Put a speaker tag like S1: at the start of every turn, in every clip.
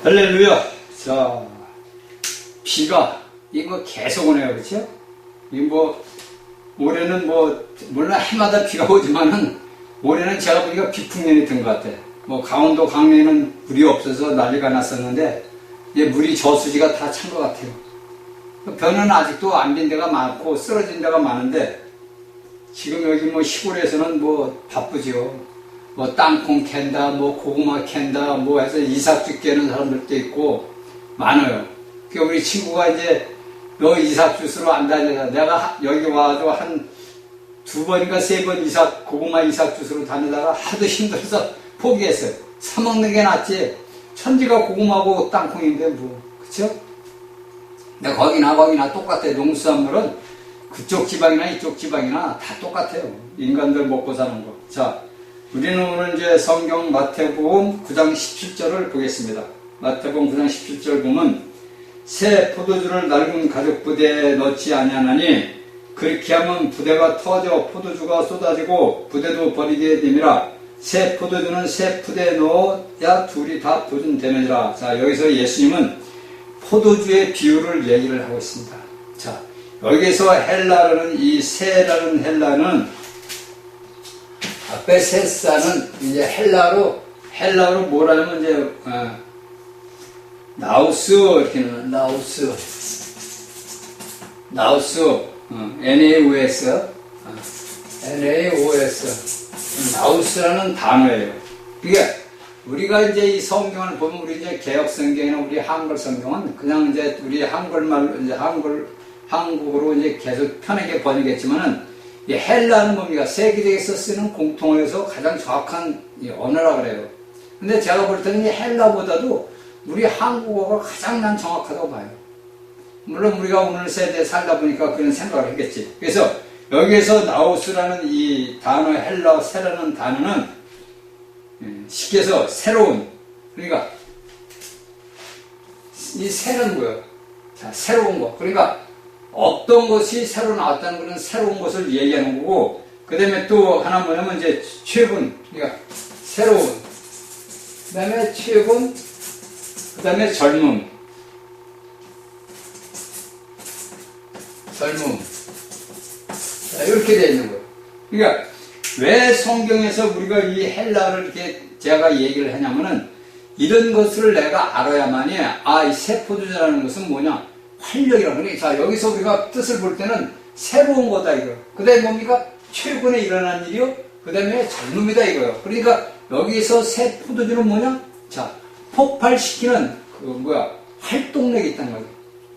S1: 할렐루야. 자, 비가 이거 계속 오네요, 그렇죠? 올해는 물론 해마다 비가 오지만은 올해는 제가 보니까 비풍년이 든 것 같아. 강원도 강릉에는 물이 없어서 난리가 났었는데 이제 물이 저수지가 다 찬 것 같아요. 벼는 아직도 안 빈 데가 많고 쓰러진 데가 많은데 지금 여기 시골에서는 바쁘죠. 땅콩 캔다, 고구마 캔다, 해서 이삭주 깨는 사람들도 있고, 많아요. 우리 친구가 이제, 너 이삭주 쓰러 안 다녀서, 내가 여기 와도 한 2번인가 3번 고구마 이삭주 쓰러 다니다가 하도 힘들어서 포기했어요. 사먹는 게 낫지. 천지가 고구마고 땅콩인데 그쵸? 근데 거기나 똑같아요. 농수산물은 그쪽 지방이나 이쪽 지방이나 다 똑같아요. 인간들 먹고 사는 거. 자. 우리는 오늘 이제 성경 마태복음 9장 17절을 보겠습니다. 마태복음 9장 17절 보면 새 포도주를 낡은 가죽 부대에 넣지 아니하나니 그렇게 하면 부대가 터져 포도주가 쏟아지고 부대도 버리게 됨이라. 새 포도주는 새 푸대에 넣어야 둘이 다 보존되느니라. 자, 여기서 예수님은 포도주의 비유를 얘기를 하고 있습니다. 자, 여기서 헬라라는 이 새라는 헬라는 앞에 세사는 이제 헬라로 뭐라면 이제 나우스 이렇게 나우스 NAOS 나우스라는 단어예요. 그게 우리가 이제 이 성경을 보면 우리 이제 개혁 성경이나 우리 한글 성경은 그냥 이제 우리 한글말로 이제 한국어로 이제 계속 편하게 번역했지만은 이 헬라는 뭡니까? 세계적에서 쓰는 공통어에서 가장 정확한 언어라 그래요. 근데 제가 볼 때는 이 헬라보다도 우리 한국어가 가장 난 정확하다고 봐요. 물론 우리가 오늘 세대에 살다 보니까 그런 생각을 했겠지. 그래서 여기에서 나우스라는 이 단어, 헬라, 새라는 단어는 쉽게 해서 새로운, 그러니까 이 새는 뭐예요? 자, 새로운 거. 그러니까 어떤 것이 새로 나왔다는 그런 새로운 것을 얘기하는 거고, 그 다음에 또 하나 뭐냐면 이제 최근, 그러니까 새로운, 그 다음에 최근, 그 다음에 젊음. 자, 이렇게 되어 있는 거예요. 그러니까 왜 성경에서 우리가 이 헬라를 이렇게 제가 얘기를 하냐면은 이런 것을 내가 알아야만이, 이 세포주라는 것은 뭐냐? 활력이라는 거예요. 자, 여기서 우리가 뜻을 볼 때는 새로운 거다 이거. 그 다음에 뭡니까? 최근에 일어난 일이요. 그 다음에 젊음이다 이거요. 그러니까 여기서 새 포도주는 뭐냐? 자, 폭발시키는 활동력이 있다는 거예요.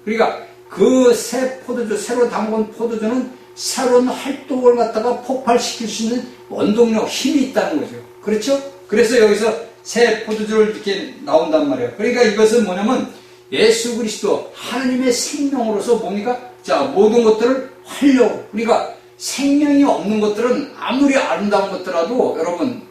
S1: 그러니까 그 새 포도주, 새로 담근 포도주는 새로운 활동을 갖다가 폭발시킬 수 있는 원동력, 힘이 있다는 거죠. 그렇죠? 그래서 여기서 새 포도주를 이렇게 나온단 말이에요. 그러니까 이것은 뭐냐면 예수 그리스도 하나님의 생명으로서 뭡니까? 자, 모든 것들을 활력, 그러니까 생명이 없는 것들은 아무리 아름다운 것들라도 여러분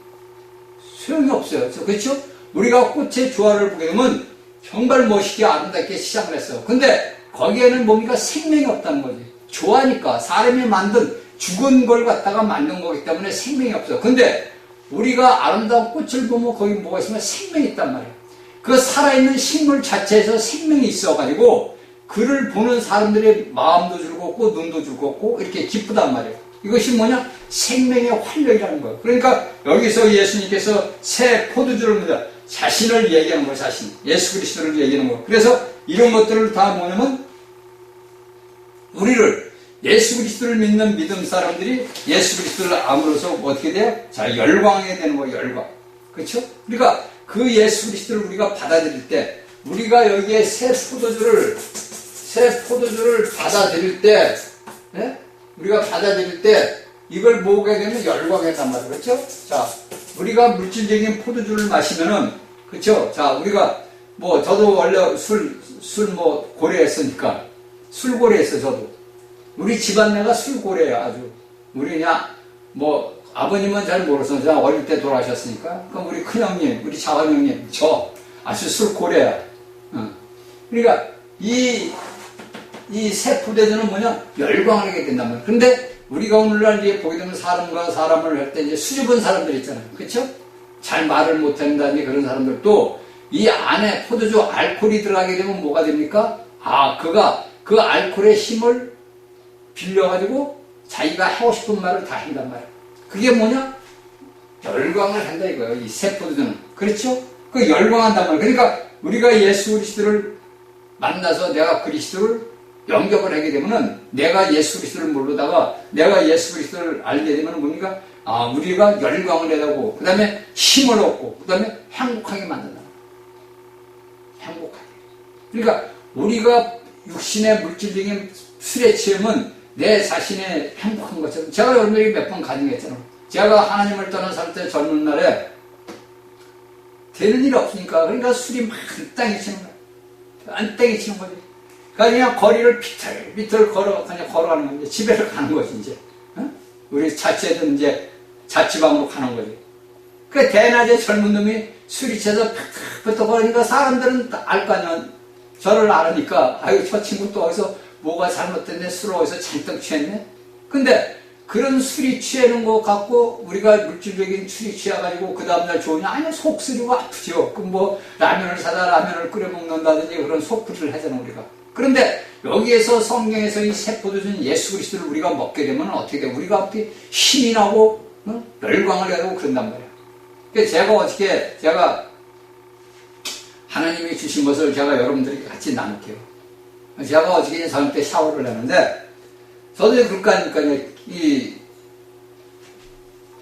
S1: 소용이 없어요. 그렇죠? 우리가 꽃의 조화를 보게 되면 정말 멋있게 아름답게 시작을 했어요. 근데 거기에는 뭡니까? 생명이 없다는 거지. 조화니까 사람이 만든 죽은 걸 갖다가 만든 거기 때문에 생명이 없어요. 근데 우리가 아름다운 꽃을 보면 거기 뭐가 있으면 생명이 있단 말이에요. 그 살아있는 식물 자체에서 생명이 있어가지고 그를 보는 사람들의 마음도 즐겁고 눈도 즐겁고 이렇게 기쁘단 말이에요. 이것이 뭐냐? 생명의 활력이라는 거예요. 그러니까 여기서 예수님께서 새 포도주를 자신을 얘기하는 거예요. 자신. 예수 그리스도를 얘기하는 거예요. 그래서 이런 것들을 다 뭐냐면 우리를 예수 그리스도를 믿는 믿음 사람들이 예수 그리스도를 암으로써 어떻게 돼요? 자, 열광하게 되는 거예요. 열광. 그렇죠? 그러니까 그 예수 그리스도를 우리가 받아들일 때, 우리가 여기에 새 포도주를 받아들일 때, 우리가 받아들일 때, 이걸 먹게 되면 열광한단 말이에요. 그렇죠? 자, 우리가 물질적인 포도주를 마시면은, 그렇죠? 자, 우리가, 저도 원래 고래했으니까, 술고래했어, 저도. 우리 집안내가 술고래야, 아주. 우리 그냥, 아버님은 잘 모르겠어요. 제가 어릴 때 돌아가셨으니까. 그럼 우리 큰형님, 우리 작은형님, 저 아주 술고래야. 그러니까 이 새 포도주는 뭐냐? 열광을 하게 된단 말이에요. 그런데 우리가 오늘날 이제 보게 되면 사람과 사람을 할 때 이제 수줍은 사람들 있잖아요. 그렇죠? 잘 말을 못한다니 그런 사람들도 이 안에 포도주 알코올이 들어가게 되면 뭐가 됩니까? 그가 그 알코올의 힘을 빌려가지고 자기가 하고 싶은 말을 다 한단 말이야. 그게 뭐냐? 열광을 한다 이거예요. 이 새 포도주는. 그렇죠? 그 열광한단 말이야. 그러니까 우리가 예수 그리스도를 만나서 내가 그리스도를 영접을 하게 되면은 내가 예수 그리스도를 모르다가 내가 예수 그리스도를 알게 되면은 뭡니까? 우리가 열광을 해가고 그 다음에 힘을 얻고 그 다음에 행복하게 만든다. 행복하게. 그러니까 우리가 육신의 물질적인 술에 취하면 내 자신의 행복한 것처럼 제가 여러분들에게 몇 번 가정했잖아요. 제가 하나님을 떠나 살 때 젊은 날에 되는 일이 없으니까 그러니까 술이 막 땅에 치는 거야. 안 땡이 치는 거지. 그러니까 그냥 거리를 비틀비틀 그냥 걸어가는 거지. 집에를 가는 거지, 이제. 우리 자취하던 이제 자취방으로 가는 거지. 그 대낮에 젊은 놈이 술이 취해서 팍팍 거리니까 사람들은 알 거 아니야. 저를 알으니까, 아유, 저 친구 또 어디서 뭐가 잘못됐네, 술 어디서 잔뜩 취했네. 근데 그런 술이 취하는 거 갖고 우리가 물질적인 술이 취해가지고 그 다음날 좋으냐? 아니요, 속 쓰리고 아프죠. 그럼 뭐 라면을 사다 라면을 끓여 먹는다든지 그런 속풀이를 하잖아, 우리가. 그런데 여기에서 성경에서 이 새 포도주는 예수 그리스도를 우리가 먹게 되면 어떻게 돼? 우리가 어떻게 힘이 나고 열광을 해야 되고 그런단 말이야. 그러니까 제가 하나님이 주신 것을 제가 여러분들에게 같이 나눌게요. 제가 어저께 저녁 때 샤워를 했는데 저도 그럴까 하니까 이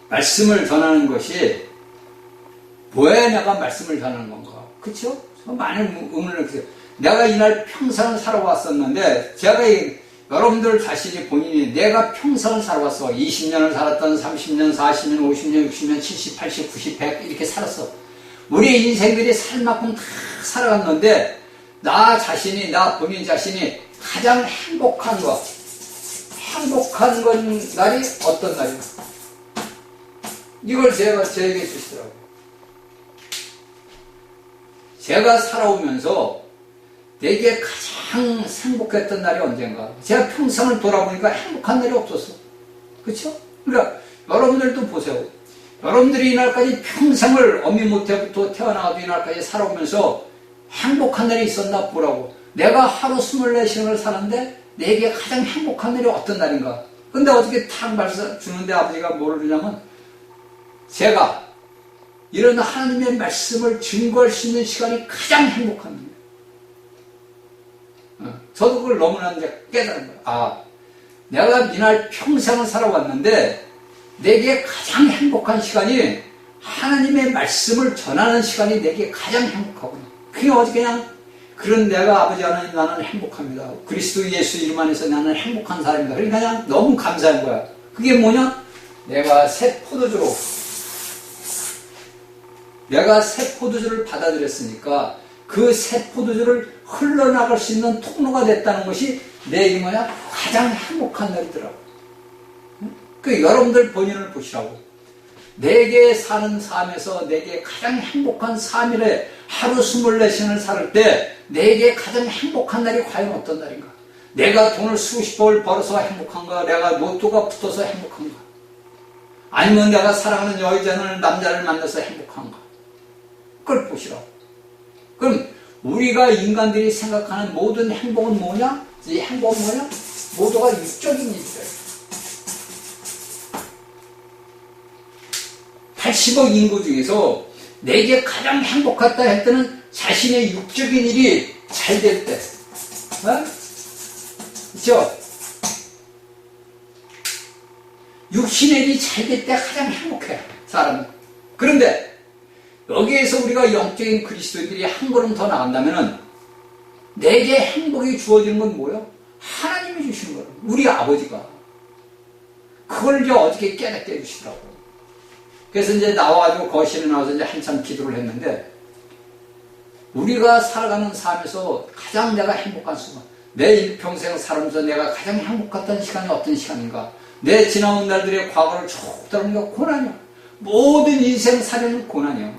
S1: 말씀을 전하는 것이 왜 내가 말씀을 전하는 건가? 그쵸? 많은 의문을 느끼세요. 내가 이날 평생을 살아왔었는데 제가 여러분들 자신이 본인이 내가 평생을 살아왔어. 20년을 살았던 30년, 40년, 50년, 60년, 70, 80, 90, 100 이렇게 살았어. 우리 인생들이 살 만큼 다 살아갔는데 나 본인 자신이 가장 행복한 날이 어떤 날이야? 이걸 제게 주시더라고요. 제가 살아오면서 내게 가장 행복했던 날이 언젠가. 제가 평생을 돌아보니까 행복한 날이 없었어. 그쵸? 그러니까 여러분들도 보세요. 여러분들이 이날까지 평생을 어미 모태부터 태어나도 이날까지 살아오면서 행복한 날이 있었나 보라고. 내가 하루 24시간을 사는데 내게 가장 행복한 날이 어떤 날인가? 근데 어떻게 탁 말씀 주는데 아버지가 뭐를 주냐면 제가 이런 하나님의 말씀을 증거할 수 있는 시간이 가장 행복한 날이에요. 저도 그걸 너무나 이제 깨달은 거예요. 내가 이날 평생을 살아왔는데 내게 가장 행복한 시간이 하나님의 말씀을 전하는 시간이 내게 가장 행복하구나. 그게 어떻게 그냥 그런 내가 아버지 하나님 나는 행복합니다. 그리스도 예수 이름 안에서 나는 행복한 사람입니다. 그러니까 그냥 너무 감사한 거야. 그게 뭐냐? 내가 새 포도주를 받아들였으니까 그 새 포도주를 흘러나갈 수 있는 통로가 됐다는 것이 내게 뭐냐? 가장 행복한 날이더라고. 그 여러분들 본인을 보시라고. 내게 사는 삶에서 내게 가장 행복한 삶이래. 하루 24시간을 살 때 내게 가장 행복한 날이 과연 어떤 날인가? 내가 돈을 수십 벌 벌어서 행복한가? 내가 로또가 붙어서 행복한가? 아니면 내가 사랑하는 여자는 남자를 만나서 행복한가? 그걸 보시라고. 그럼 우리가 인간들이 생각하는 모든 행복은 뭐냐? 이 행복은 뭐냐? 모두가 육적인 일이다. 80억 인구 중에서 내게 가장 행복하다 할 때는 자신의 육적인 일이 잘 될 때. 그렇죠? 육신의 일이 잘 될 때 가장 행복해, 사람은. 그런데 여기에서 우리가 영적인 그리스도인들이 한 걸음 더 나간다면은 내게 행복이 주어지는 건 뭐예요? 하나님이 주시는 거예요. 우리 아버지가. 그걸 이제 어떻게 깨닫게 해주시더라고요. 그래서 이제 나와가지고 거실에 나와서 이제 한참 기도를 했는데, 우리가 살아가는 삶에서 가장 내가 행복한 순간, 내 일평생 살면서 내가 가장 행복했던 시간이 어떤 시간인가? 내 지나온 날들의 과거를 쭉 떠올리면 고난이야. 모든 인생 살이는 고난이야.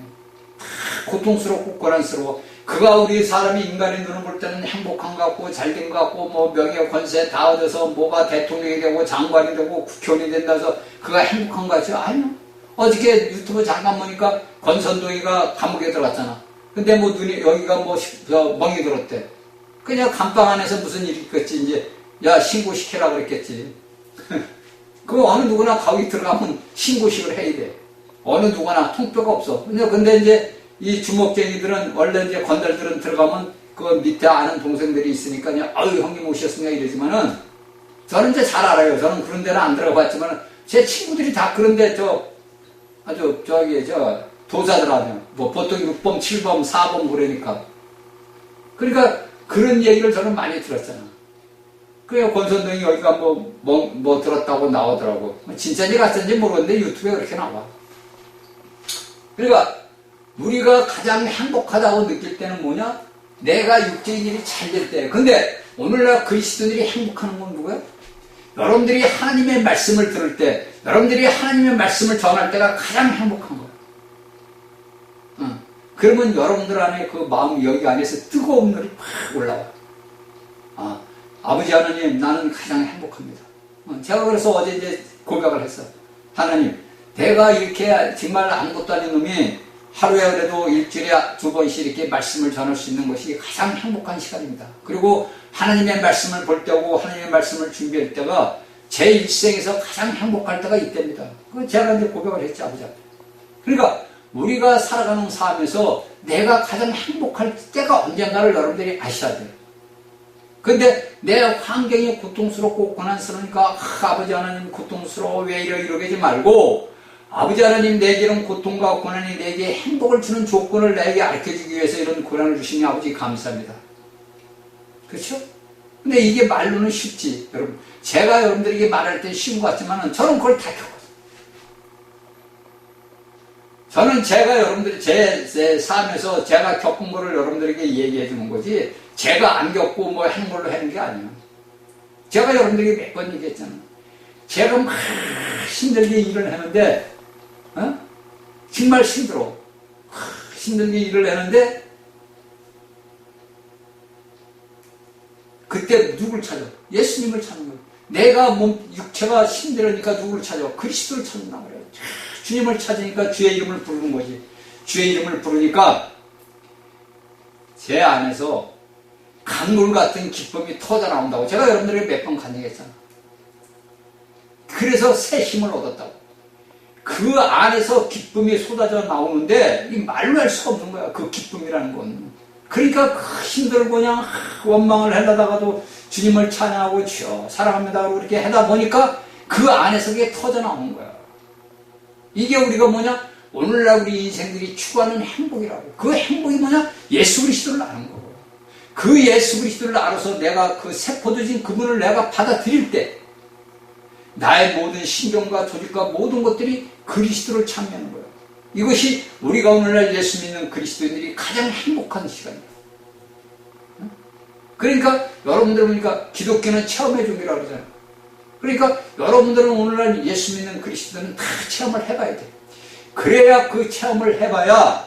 S1: 고통스럽고 고난스러워. 그가 우리 사람이 인간의 눈을 볼 때는 행복한 것 같고 잘된 것 같고 뭐 명예 권세 다 얻어서 뭐가 대통령이 되고 장관이 되고 국회의원이 된다 해서 그가 행복한 것 같죠? 아니요. 어저께 유튜브 잠깐 보니까 권선동이가 감옥에 들어갔잖아. 근데 뭐 눈이, 여기가 뭐, 멍이 들었대. 그냥 감방 안에서 무슨 일이 있겠지, 이제. 야, 신고시키라 그랬겠지. 그 어느 누구나 거기 들어가면 신고식을 해야 돼. 어느 누구나 통뼈가 없어. 근데 이제 이 주먹쟁이들은, 원래 이제 건달들은 들어가면 그 밑에 아는 동생들이 있으니까 그냥, 아유, 형님 오셨습니다. 이러지만은, 저는 이제 잘 알아요. 저는 그런 데는 안 들어가 봤지만, 제 친구들이 다 그런데 아주 도사들 하면, 뭐 보통 6범, 7범, 4범 그러니까. 그러니까 그런 얘기를 저는 많이 들었잖아. 그래요. 권선동이 여기가 뭐 들었다고 나오더라고. 진짜인지 가짜인지 모르겠는데 유튜브에 그렇게 나와. 그러니까 우리가 가장 행복하다고 느낄 때는 뭐냐? 내가 육체인 일이 잘 될 때. 근데 오늘날 그리스도인들이 행복하는 건 누구야? 여러분들이 하나님의 말씀을 들을 때, 여러분들이 하나님의 말씀을 전할 때가 가장 행복한 거야. 그러면 여러분들 안에 그 마음 여기 안에서 뜨거운 물이 팍 올라와. 아버지 하나님, 나는 가장 행복합니다. 제가 그래서 어제 이제 고백을 했어. 하나님, 내가 이렇게 정말 아무것도 아닌 놈이 하루에 그래도 일주일에 2번씩 이렇게 말씀을 전할 수 있는 것이 가장 행복한 시간입니다. 그리고 하나님의 말씀을 볼 때고 하나님의 말씀을 준비할 때가 제 일생에서 가장 행복할 때가 이때입니다. 그 제가 이제 고백을 했지, 아버지 앞에. 그러니까 우리가 살아가는 삶에서 내가 가장 행복할 때가 언젠가를 여러분들이 아셔야 돼요. 근데 내 환경이 고통스럽고 고난스러우니까 아버지 하나님 고통스러워 왜 이러지 말고 아버지 하나님 내게는 고통과 고난이 내게 행복을 주는 조건을 내게 알려주기 위해서 이런 고난을 주시니 아버지 감사합니다. 그렇죠? 근데 이게 말로는 쉽지. 여러분 제가 여러분들에게 말할 때 쉬운 것 같지만 저는 그걸 다 겪었어요. 저는 제가 여러분들이 제 삶에서 제가 겪은 거를 여러분들에게 얘기해 주는 거지 제가 안 겪고 뭐 하는 걸로 하는 게 아니에요. 제가 여러분들에게 몇 번 얘기했잖아. 제가 막 힘들게 일을 하는데 정말 힘들어. 힘들게 일을 하는데 그때 누굴 찾아? 예수님을 찾는 거예요. 내가 육체가 힘들으니까 누구를 찾아? 그리스도를 찾는다 그래요. 주님을 찾으니까 주의 이름을 부르는 거지. 주의 이름을 부르니까 제 안에서 강물 같은 기쁨이 터져 나온다고 제가 여러분들에게 몇 번 간증했잖아. 그래서 새 힘을 얻었다고. 그 안에서 기쁨이 쏟아져 나오는데 이 말로 할 수가 없는 거야. 그 기쁨이라는 건. 그러니까 힘들고 그냥 원망을 하려다가도 주님을 찬양하고 주여 사랑합니다 하고 이렇게 하다 보니까 그 안에서 그게 터져 나오는 거야. 이게 우리가 뭐냐? 오늘날 우리 인생들이 추구하는 행복이라고. 그 행복이 뭐냐? 예수 그리스도를 아는 거고. 그 예수 그리스도를 알아서 내가 그 세포도진 그분을 내가 받아들일 때 나의 모든 신경과 조직과 모든 것들이 그리스도를 찬미하는 거예요. 이것이 우리가 오늘날 예수 믿는 그리스도인들이 가장 행복한 시간이에요. 그러니까 여러분들 보니까 기독교는 체험의 종이라고 그러잖아요. 그러니까 여러분들은 오늘날 예수 믿는 그리스도는 다 체험을 해봐야 돼. 그래야 그 체험을 해봐야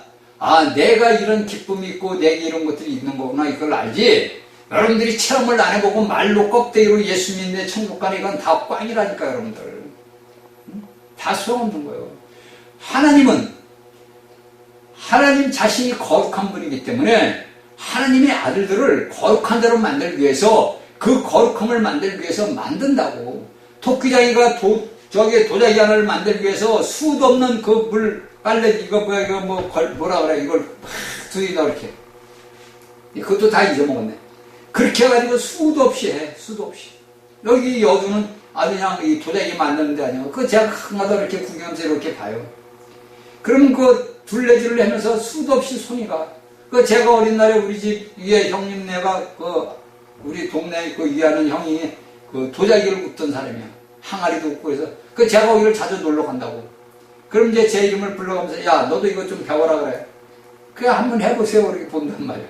S1: 내가 이런 기쁨이 있고 내게 이런 것들이 있는 거구나 이걸 알지. 여러분들이 체험을 안 해보고 말로 껍데기로 예수 믿는 천국 가는 이건 다 꽝이라니까 여러분들. 다 소용없는 거예요. 하나님 자신이 거룩한 분이기 때문에 하나님의 아들들을 거룩한 대로 만들기 위해서 그 거룩함을 만들기 위해서 만든다고. 토끼장이가 도자기 하나를 만들기 위해서 수도 없는 그 물 빨래 이거 뭐라 그래 이걸 막 두이다 이렇게. 그것도 다 잊어먹었네. 그렇게 해가지고 수도 없이 해. 수도 없이. 여기 여주는 아주 그냥 이 도자기 만드는 데 아니고 그 제가 가끔가다 이렇게 구경하면서 이렇게 봐요. 그러면 그 둘레질을 하면서 수도 없이 손이 가. 그 제가 어린 날에 우리 집 위에 형님네가 우리 동네 그 위하는 형이 그 도자기를 굽던 사람이야. 항아리도 굽고 해서 그 제가 거기를 자주 놀러 간다고. 그럼 이제 제 이름을 불러가면서 야 너도 이거 좀 배워라 그래. 그래 한번 해보세요 이렇게 본단 말이야.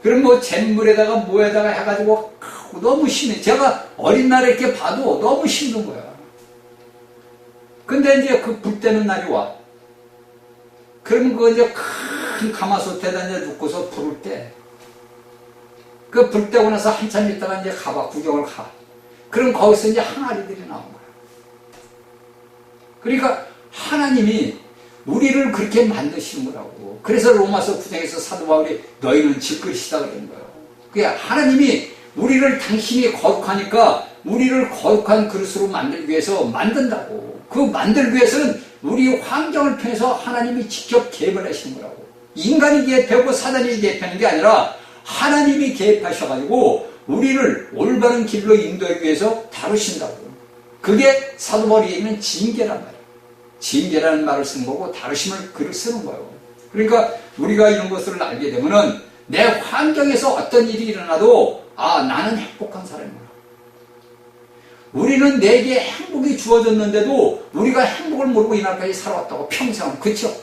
S1: 그럼 뭐 잿물에다가 뭐에다가 해가지고 너무 심해. 제가 어린 날에 이렇게 봐도 너무 힘든 거야. 근데 이제 그 불 때는 날이 와. 그러면 그거 이제 큰 가마솥에다 이제 놓고서 부를 때, 그 불 때고 나서 한참 있다가 이제 가봐, 구경을 가. 그럼 거기서 이제 항아리들이 나온 거야. 그러니까 하나님이 우리를 그렇게 만드시는 거라고. 그래서 로마서 9장에서 사도 바울이 너희는 질그릇이다 그런 거예요. 그게 하나님이 우리를 당신이 거룩하니까 우리를 거룩한 그릇으로 만들기 위해서 만든다고. 그 만들기 위해서는 우리 환경을 통해서 하나님이 직접 개입을 하시는 거라고. 인간이 개입하고 사단이 개입하는 게 아니라 하나님이 개입하셔가지고 우리를 올바른 길로 인도하기 위해서 다루신다고. 그게 사도 바울이 얘기하는 징계란 말이에요. 징계라는 말을 쓴 거고 다루심을 글을 쓰는 거예요. 그러니까 우리가 이런 것을 알게 되면은 내 환경에서 어떤 일이 일어나도 나는 행복한 사람이구나. 우리는 내게 행복이 주어졌는데도 우리가 행복을 모르고 이날까지 살아왔다고 평생을. 그렇죠?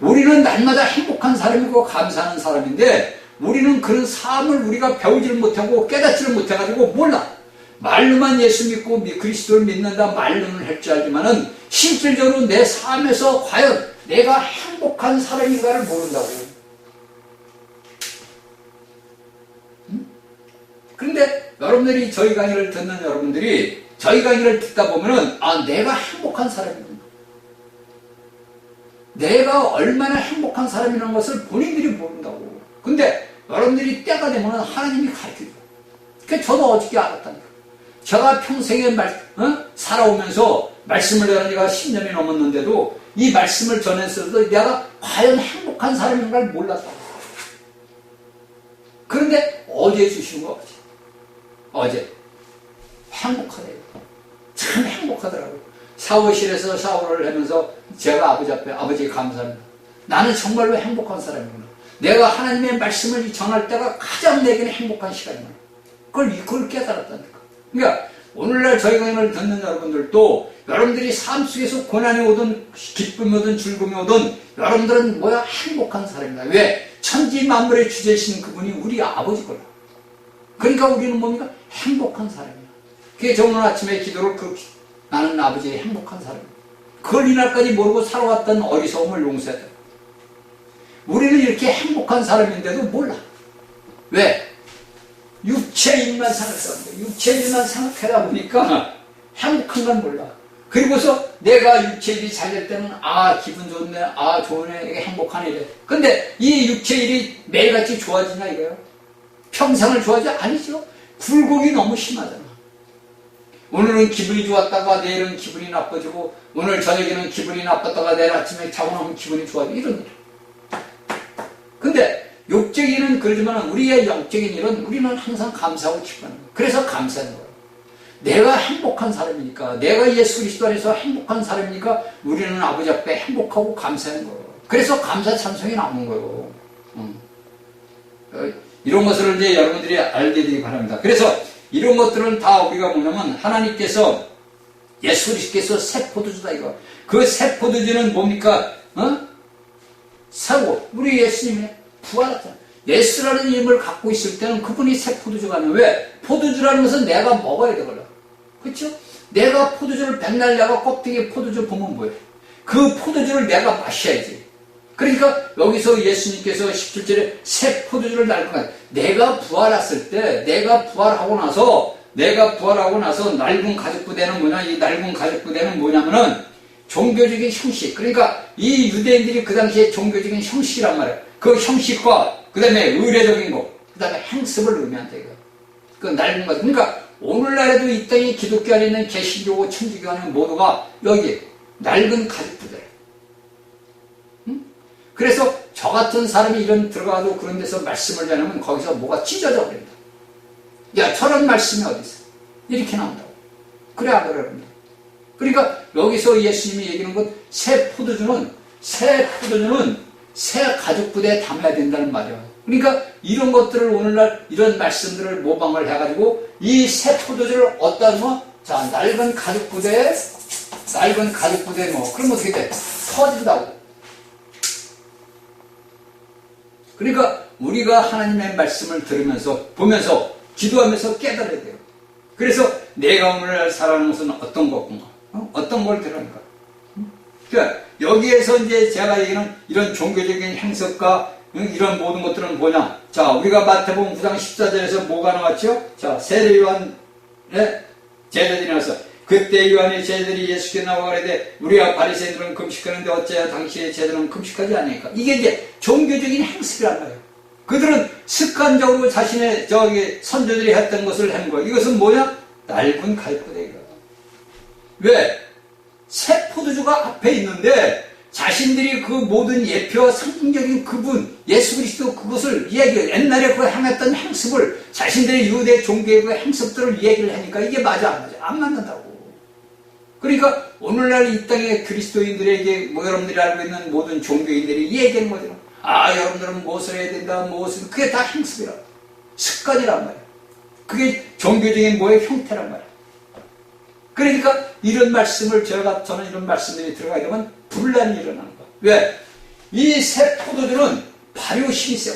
S1: 우리는 날마다 행복한 사람이고 감사하는 사람인데 우리는 그런 삶을 우리가 배우지를 못하고 깨닫지를 못해가지고 몰라. 말로만 예수 믿고 그리스도를 믿는다 말로는 할 줄 알지만은 실질적으로 내 삶에서 과연 내가 행복한 사람인가를 모른다고. 그런데 여러분들이 저희 강의를 듣는 여러분들이 저희 강의를 듣다 보면은 내가 행복한 사람이구나. 내가 얼마나 행복한 사람이라는 것을 본인들이 모른다고. 근데 여러분들이 때가 되면은 하나님이 가르쳐줘요. 그러니까 저도 어저께 알았다니까. 제가 평생에 살아오면서 말씀을 내가 10년이 넘었는데도 이 말씀을 전했어도 내가 과연 행복한 사람인가를 몰랐다. 그런데 어제 주신 거 어제 행복하대요. 참 행복하더라고요. 샤워실에서 샤워를 하면서 제가 아버지 앞에 아버지 감사합니다. 나는 정말로 행복한 사람이구나. 내가 하나님의 말씀을 전할 때가 가장 내게는 행복한 시간이구나. 그걸 깨달았다니까. 그러니까 오늘날 저희 강의를 듣는 여러분들도 여러분들이 삶 속에서 고난이 오든 기쁨이 오든 즐거움이 오든 여러분들은 행복한 사람이다. 왜? 천지 만물의 주제이신 그분이 우리 아버지거든. 그러니까 우리는 뭡니까? 행복한 사람이야. 그게 저 오늘 아침에 기도를 나는 아버지의 행복한 사람이야. 그걸 이날까지 모르고 살아왔던 어리석음을 용서해야 돼. 우리는 이렇게 행복한 사람인데도 몰라. 왜? 육체일만 생각하는데 육체일만 생각하다 보니까 행복한 건 몰라. 그리고서 내가 육체일이 잘 될 때는 기분 좋네, 좋네, 이게 행복하네 이래. 근데 이 육체일이 매일같이 좋아지냐 이거예요? 평생을 좋아하지? 아니죠. 굴곡이 너무 심하잖아. 오늘은 기분이 좋았다가 내일은 기분이 나빠지고 오늘 저녁에는 기분이 나빴다가 내일 아침에 자고 나면 기분이 좋아지고 이런 일. 근데 육적인 일은 그러지만 우리의 영적인 일은 우리는 항상 감사하고 기뻐하는 거예요. 그래서 감사하는 거예요. 내가 행복한 사람이니까, 내가 예수 그리스도 안에서 행복한 사람이니까 우리는 아버지 앞에 행복하고 감사하는 거예요. 그래서 감사 찬송이 나오는 거예요. 이런 것을 이제 여러분들이 알게 되기 바랍니다. 그래서 이런 것들은 다 우리가 뭐냐면 하나님께서 예수 그리스도께서 새 포도주다 이거. 그 새 포도주는 뭡니까? 새고 우리 예수님이 부활했잖아. 예수라는 이름을 갖고 있을 때는 그분이 새 포도주가 아니에요. 왜? 포도주라는 것은 내가 먹어야 되거든. 그렇죠? 내가 포도주를 백날 내가 껍데기에 포도주 보면 뭐예요? 그 포도주를 내가 마셔야지. 그러니까 여기서 예수님께서 17절에 새 포도주를 날 것 같아요. 내가 부활했을 때, 내가 부활하고 나서 낡은 가죽부대는 뭐냐? 이 낡은 가죽부대는 뭐냐면은 종교적인 형식. 그러니까 이 유대인들이 그 당시에 종교적인 형식이란 말이에요. 그 형식과 그 다음에 의례적인 거, 그 다음에 행습을 의미한다 이거예요. 그 낡은 가죽. 그러니까 오늘날에도 이 땅에 기독교 안에 있는 개신교고 천주교 안에 모두가 여기 낡은 가죽부대. 그래서 저 같은 사람이 이런 들어가도 그런 데서 말씀을 전하면 거기서 뭐가 찢어져 버린다. 야, 저런 말씀이 어디 있어? 이렇게 나온다고. 그래, 안 그래, 여러분들? 그러니까 여기서 예수님이 얘기하는 건 새 포도주는 새 가죽부대에 담아야 된다는 말이야. 그러니까 이런 것들을 오늘날 이런 말씀들을 모방을 해가지고 이 새 포도주를 어디다 넣어? 자, 낡은 가죽부대에 뭐, 그럼 어떻게 돼? 터진다고. 그러니까 우리가 하나님의 말씀을 들으면서 보면서 기도하면서 깨달아야 돼요. 그래서 내가 오늘 살아가는 것은 어떤 것인가? 어떤 걸 들으니까? 그러니까 여기에서 이제 제가 얘기하는 이런 종교적인 행석과 이런 모든 것들은 뭐냐? 자, 우리가 마태복음 9장 14절에서 뭐가 나왔죠? 자, 세례요한의 제자들이 나와서 그때 요한의 제자들이 예수께 나와 그러되 우리와 바리새인들은 금식하는데 어찌하여 당신의 제자들은 금식하지 않으니까. 이게 이제 종교적인 행습이란 말이에요. 그들은 습관적으로 자신의 선조들이 했던 것을 하는 거예요. 이것은 뭐냐? 낡은 갈부대가. 왜? 새 포도주가 앞에 있는데 자신들이 그 모든 예표와 상징적인 그분 예수 그리스도 그것을 옛날에 그 행했던 행습을 자신들의 유대 종교의 그 행습들을 얘기를 하니까 이게 맞아 안 맞아? 안 맞는다고. 그러니까 오늘날 이 땅의 그리스도인들에게 여러분들이 알고 있는 모든 종교인들이 얘기하는 거죠. 여러분들은 무엇을 해야 된다, 무엇을, 그게 다 행습이라. 습관이란 말이야. 그게 종교적인 형태란 말이야. 그러니까 이런 말씀을 저는 이런 말씀들이 들어가게 되면 분란이 일어나는 거야. 왜? 이 새 포도주는 발효 힘이 세요.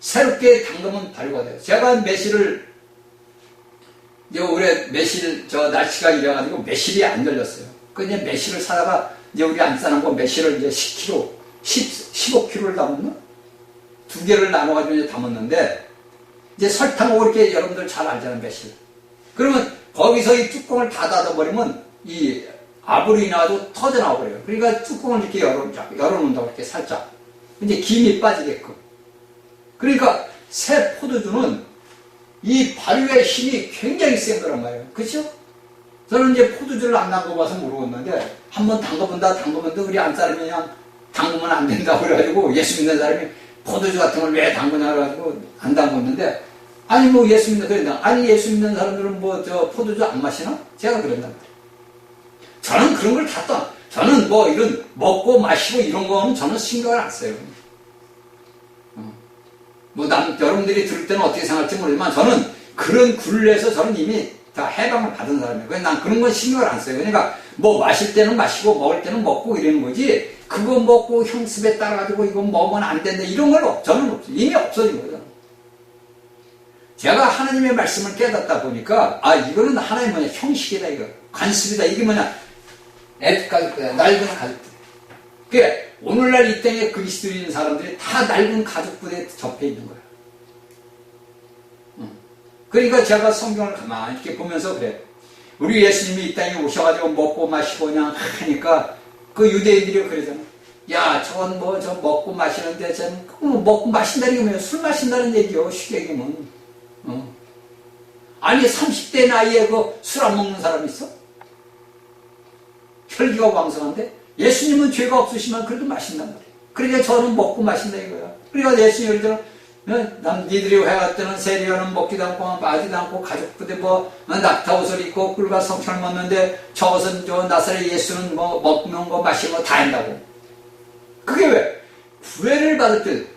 S1: 새롭게 담그면 발효가 돼요. 제가 매실을 올해 매실 날씨가 이래가지고 매실이 안 열렸어요. 그냥 매실을 사다가 우리 안 싸는 거 매실을 10kg, 15kg를 담았나? 2개를 나눠가지고 담았는데 설탕하고 이렇게 여러분들 잘 알잖아요, 매실. 그러면 거기서 이 뚜껑을 다 닫아버리면 이 압으로 인해가지고 터져나와버려요. 그러니까 뚜껑을 이렇게 열어놓는다고 이렇게 살짝. 이제 김이 빠지게끔. 그러니까 새 포도주는 이 발효의 힘이 굉장히 센 거란 말이에요. 그렇죠? 저는 이제 포도주를 안 담궈봐서 모르겠는데 한번 담궈본다 우리 안 사람이 그냥 담그면 안 된다고 그래가지고 예수 믿는 사람이 포도주 같은 걸 왜 담그냐 그래가지고 안 담궜는데 아니 예수 믿는 그랬나? 아니 예수 믿는 사람들은 포도주 안 마시나? 제가 그랬단 말이에요. 저는 그런 걸 다 저는 이런 먹고 마시고 이런 거는 저는 신경을 안 써요. 여러분들이 들을 때는 어떻게 생각할지 모르지만 저는 그런 굴레에서 저는 이미 다 해방을 받은 사람이에요. 그래서 난 그런 건 신경을 안 써요. 그러니까 마실 때는 마시고 먹을 때는 먹고 이러는 거지 그거 먹고 형습에 따라가지고 이거 먹으면 안 된다 이런 건 저는 없어요. 이미 없어진 거죠. 제가 하나님의 말씀을 깨닫다 보니까 이거는 하나의 형식이다 이거 관습이다 이게 낡은 가족부대. 그러니까 오늘날 이 땅에 그리스도인 사람들이 다 낡은 가족부대에 접해 있는 거예요. 그러니까 제가 성경을 가만히 이렇게 보면서 그래. 우리 예수님이 이 땅에 오셔가지고 먹고 마시고 그냥 하니까 그 유대인들이 그러잖아. 저건 먹고 마시는데 저는 먹고 마신다는 게 뭐야? 술 마신다는 얘기요. 쉽게 얘기하면. 아니 30대 나이에 술 안 먹는 사람 있어? 혈기가 왕성한데 예수님은 죄가 없으시면 그래도 마신단 말이에요. 그러니까 저는 먹고 마신다 이거야. 그러니까 예수님 예를 들어 니들이 회가 때는 세리와는 먹지도 않고 마지도 않고 가족부대 낙타옷을 입고 꿀과 성찬을 먹는데 저것은 나사렛 예수는 먹는 거 마시는 거 다 한다고. 그게 왜? 구애를 받을 때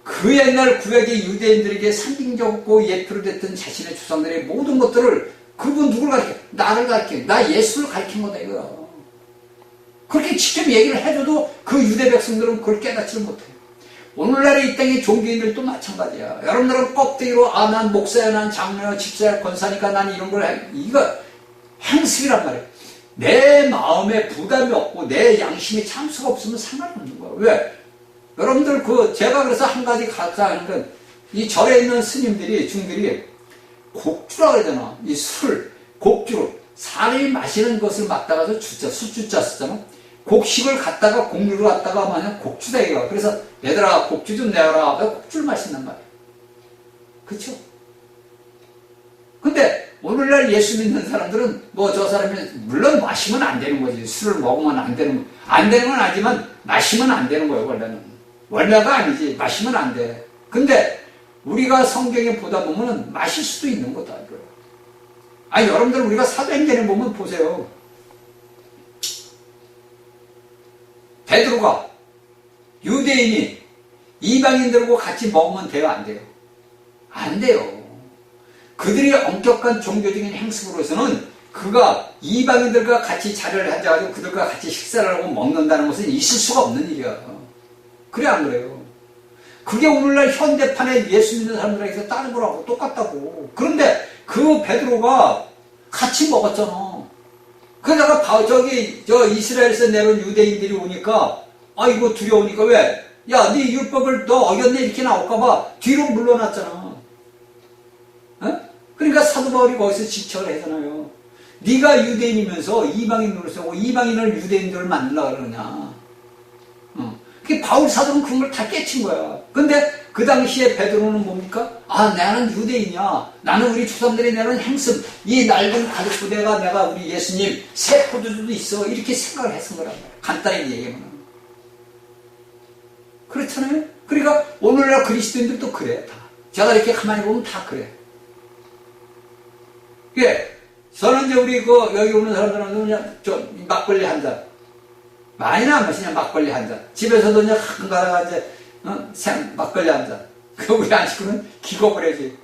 S1: 그 옛날 구약의 유대인들에게 상징적이고 예표로 됐던 자신의 조상들의 모든 것들을 그분 누구를 가르쳐? 나를 가르쳐. 나 예수를 가르친 거다 이거야. 그렇게 직접 얘기를 해줘도 그 유대 백성들은 그걸 깨닫지를 못해요. 오늘날의 이 땅의 종교인들도 마찬가지야. 여러분들은 껍데기로 난 목사야, 난 장로야, 집사야, 권사니까 난 이런 걸 해. 이거 행습이란 말이에요. 내 마음에 부담이 없고 내 양심에 참수가 없으면 상관없는 거야. 왜? 여러분들 제가 그래서 한 가지 하는 건 이 절에 있는 스님들이 중들이 곡주라고 해야 되나? 이 술, 곡주로 사람이 마시는 것을 맡다가서 술주자 쓰잖아. 곡식을 갖다가 곡류를 갖다가 만약 곡주다 이거. 그래서 얘들아 곡주 좀 내어라. 곡주를 마신단 말이야. 그쵸? 근데 오늘날 예수 믿는 사람들은 저 사람이 물론 마시면 안 되는 거지. 술을 먹으면 안 되는 건 아니지만 마시면 안 되는 거예요 원래는. 원래가 아니지. 마시면 안 돼. 근데 우리가 성경에 보다 보면은 마실 수도 있는 거다 이거예요. 여러분들 우리가 사도행전에 보면 보세요. 베드로가 유대인이 이방인들하고 같이 먹으면 돼요 안 돼요? 안 돼요. 그들이 엄격한 종교적인 행습으로서는 그가 이방인들과 같이 자리를 앉아가지고 그들과 같이 식사를 하고 먹는다는 것은 있을 수가 없는 일이야. 그래 안 그래요? 그게 오늘날 현대판에 예수 믿는 사람들에게서 다른 거라고 똑같다고. 그런데 그 베드로가 같이 먹었잖아. 그러다가 이스라엘에서 내려온 유대인들이 오니까 이거 두려우니까 왜? 야, 네 율법을 너 어겼네 이렇게 나올까봐 뒤로 물러났잖아. 그러니까 사도 바울이 거기서 지적을 하잖아요. 네가 유대인이면서 이방인 노릇하고 이방인을 유대인들을 만들려고 그러냐. 그 바울 사도는 그런 걸 다 깨친 거야. 근데 그 당시에 베드로는 뭡니까? 아, 나는 유대인이야. 나는 우리 조상들이 내는 행습, 이 낡은 가죽 부대가 내가 우리 예수님 새 포도주도 있어. 이렇게 생각을 했은 거란 말이야. 간단히 얘기하면. 그렇잖아요? 그러니까 오늘날 그리스도인들도 그래, 다. 제가 이렇게 가만히 보면 다 그래. 예, 저는 이제 우리 여기 오는 사람들은 그냥 좀 막걸리 한 잔. 많이는 안 마시냐, 막걸리 한 잔. 집에서도 그냥 가끔 가다가 이제, 막걸리 한 잔. 우리 안식구는 기겁을 해야지.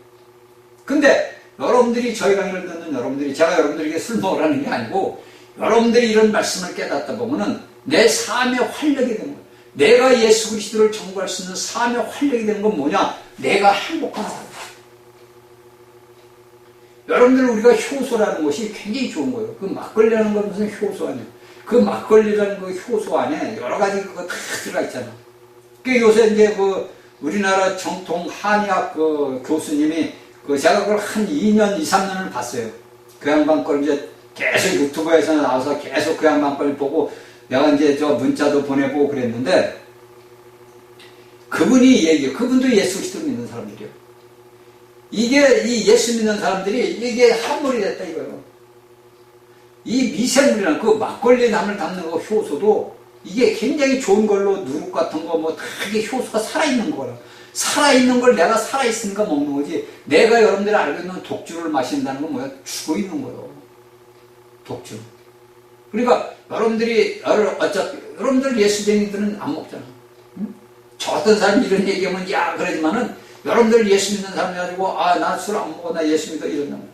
S1: 근데 여러분들이 저희 강의를 듣는 여러분들이, 제가 여러분들에게 술 먹으라는 게 아니고, 여러분들이 이런 말씀을 깨닫다 보면은 내 삶의 활력이 되는 거예요. 내가 예수 그리스도를 전구할 수 있는 삶의 활력이 되는 건 뭐냐? 내가 행복한 삶. 여러분들 우리가 효소라는 것이 굉장히 좋은 거예요. 그 막걸리라는 건 무슨 효소 아니에요? 그 막걸리라는 그 효소 안에 여러 가지 그거 다 들어가 있잖아. 그 요새 이제 우리나라 정통 한의학 교수님이 제가 그걸 한 2년, 2, 3년을 봤어요. 그 양반 걸 이제 계속 유튜브에서 나와서 계속 그 양반 걸 보고 내가 이제 저 문자도 보내고 그랬는데 그분도 예수 그리스도를 믿는 사람들이요. 이게 이 예수 믿는 사람들이 이게 함몰이 됐다 이거예요. 이 미생물이라는 그 막걸리에 남을 담는 그 효소도 이게 굉장히 좋은 걸로 누룩 같은 거 다 이게 효소가 살아있는 거라. 살아있는 걸 내가 살아있으니까 먹는 거지. 내가 여러분들이 알고 있는 독주를 마신다는 건 뭐야? 죽어 있는 거예요. 독주. 그러니까 여러분들 예수쟁이들은 안 먹잖아. 응? 저 어떤 사람이 이런 얘기하면 야 그러지만은 여러분들 예수 믿는 사람이 가지고 나 술 안 먹어 나 예수 믿어 이런단 말이야.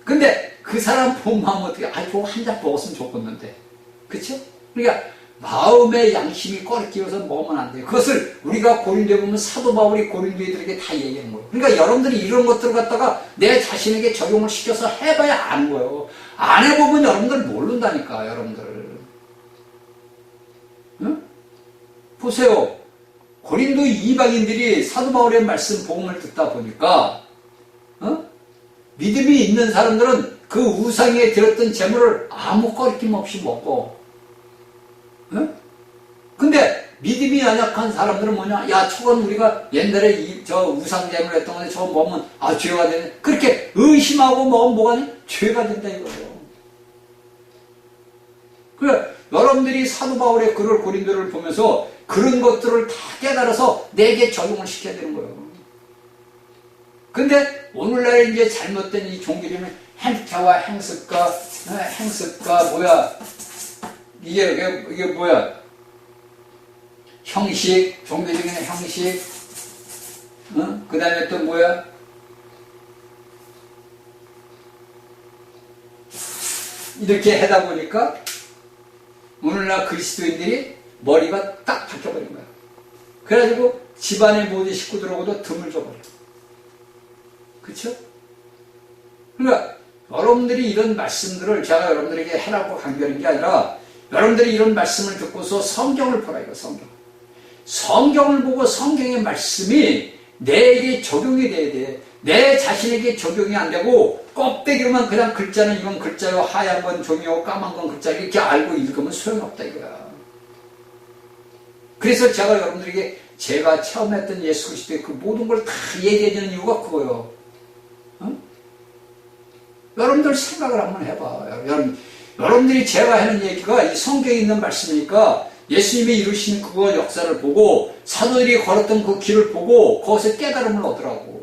S1: 근데 그 사람 본 마음 어떻게 저거 한 잔 먹었으면 좋겠는데 그쵸? 그러니까 마음의 양심이 꺼리끼워서 먹으면 안 돼요. 그것을 우리가 고린도에 보면 사도 바울이 고린도인들에게 다 얘기하는 거예요. 그러니까 여러분들이 이런 것들을 갖다가 내 자신에게 적용을 시켜서 해봐야 아는 거예요. 안 해보면 여러분들 모른다니까 여러분들. 응? 보세요. 고린도 이방인들이 사도 바울의 말씀 복음을 듣다 보니까 믿음이 있는 사람들은 그 우상에 들었던 재물을 아무 꺼리낌 없이 먹고 근데 믿음이 연약한 사람들은 뭐냐? 야 저건 우리가 옛날에 저 우상 재물을 했던 건데 저거 먹으면 죄가 되네. 그렇게 의심하고 먹으면 뭐가 돼? 죄가 된다 이거예요. 그래 여러분들이 사도 바울의 글을 고린도를 보면서 그런 것들을 다 깨달아서 내게 적용을 시켜야 되는 거예요. 근데 오늘날에 이제 잘못된 이 종교리는 행태와 행습과 뭐야 이게 뭐야 형식 종교적인 형식 그 다음에 또 뭐야 이렇게 하다 보니까 오늘날 그리스도인들이 머리가 딱 박혀버린 거야. 그래가지고 집안의 모든 식구들하고도 틈을 줘버려. 그쵸? 그러니까 여러분들이 이런 말씀들을 제가 여러분들에게 해라고 강조하는 게 아니라 여러분들이 이런 말씀을 듣고서 성경을 보라 이거 성경. 성경을 보고 성경의 말씀이 내게 적용이 돼야 돼. 내 자신에게 적용이 안 되고 껍데기로만 그냥 글자는 이건 글자요 하얀 건 종이요 까만 건 글자 이렇게 알고 읽으면 소용없다 이거야. 그래서 제가 여러분들에게 제가 체험했던 예수 그리스도의 그 모든 걸 다 얘기해주는 이유가 그거예요. 여러분들 생각을 한번 해봐. 여러분들이 제가 하는 얘기가 이 성경에 있는 말씀이니까 예수님이 이루신 그거 역사를 보고 사도들이 걸었던 그 길을 보고 거기서 깨달음을 얻으라고.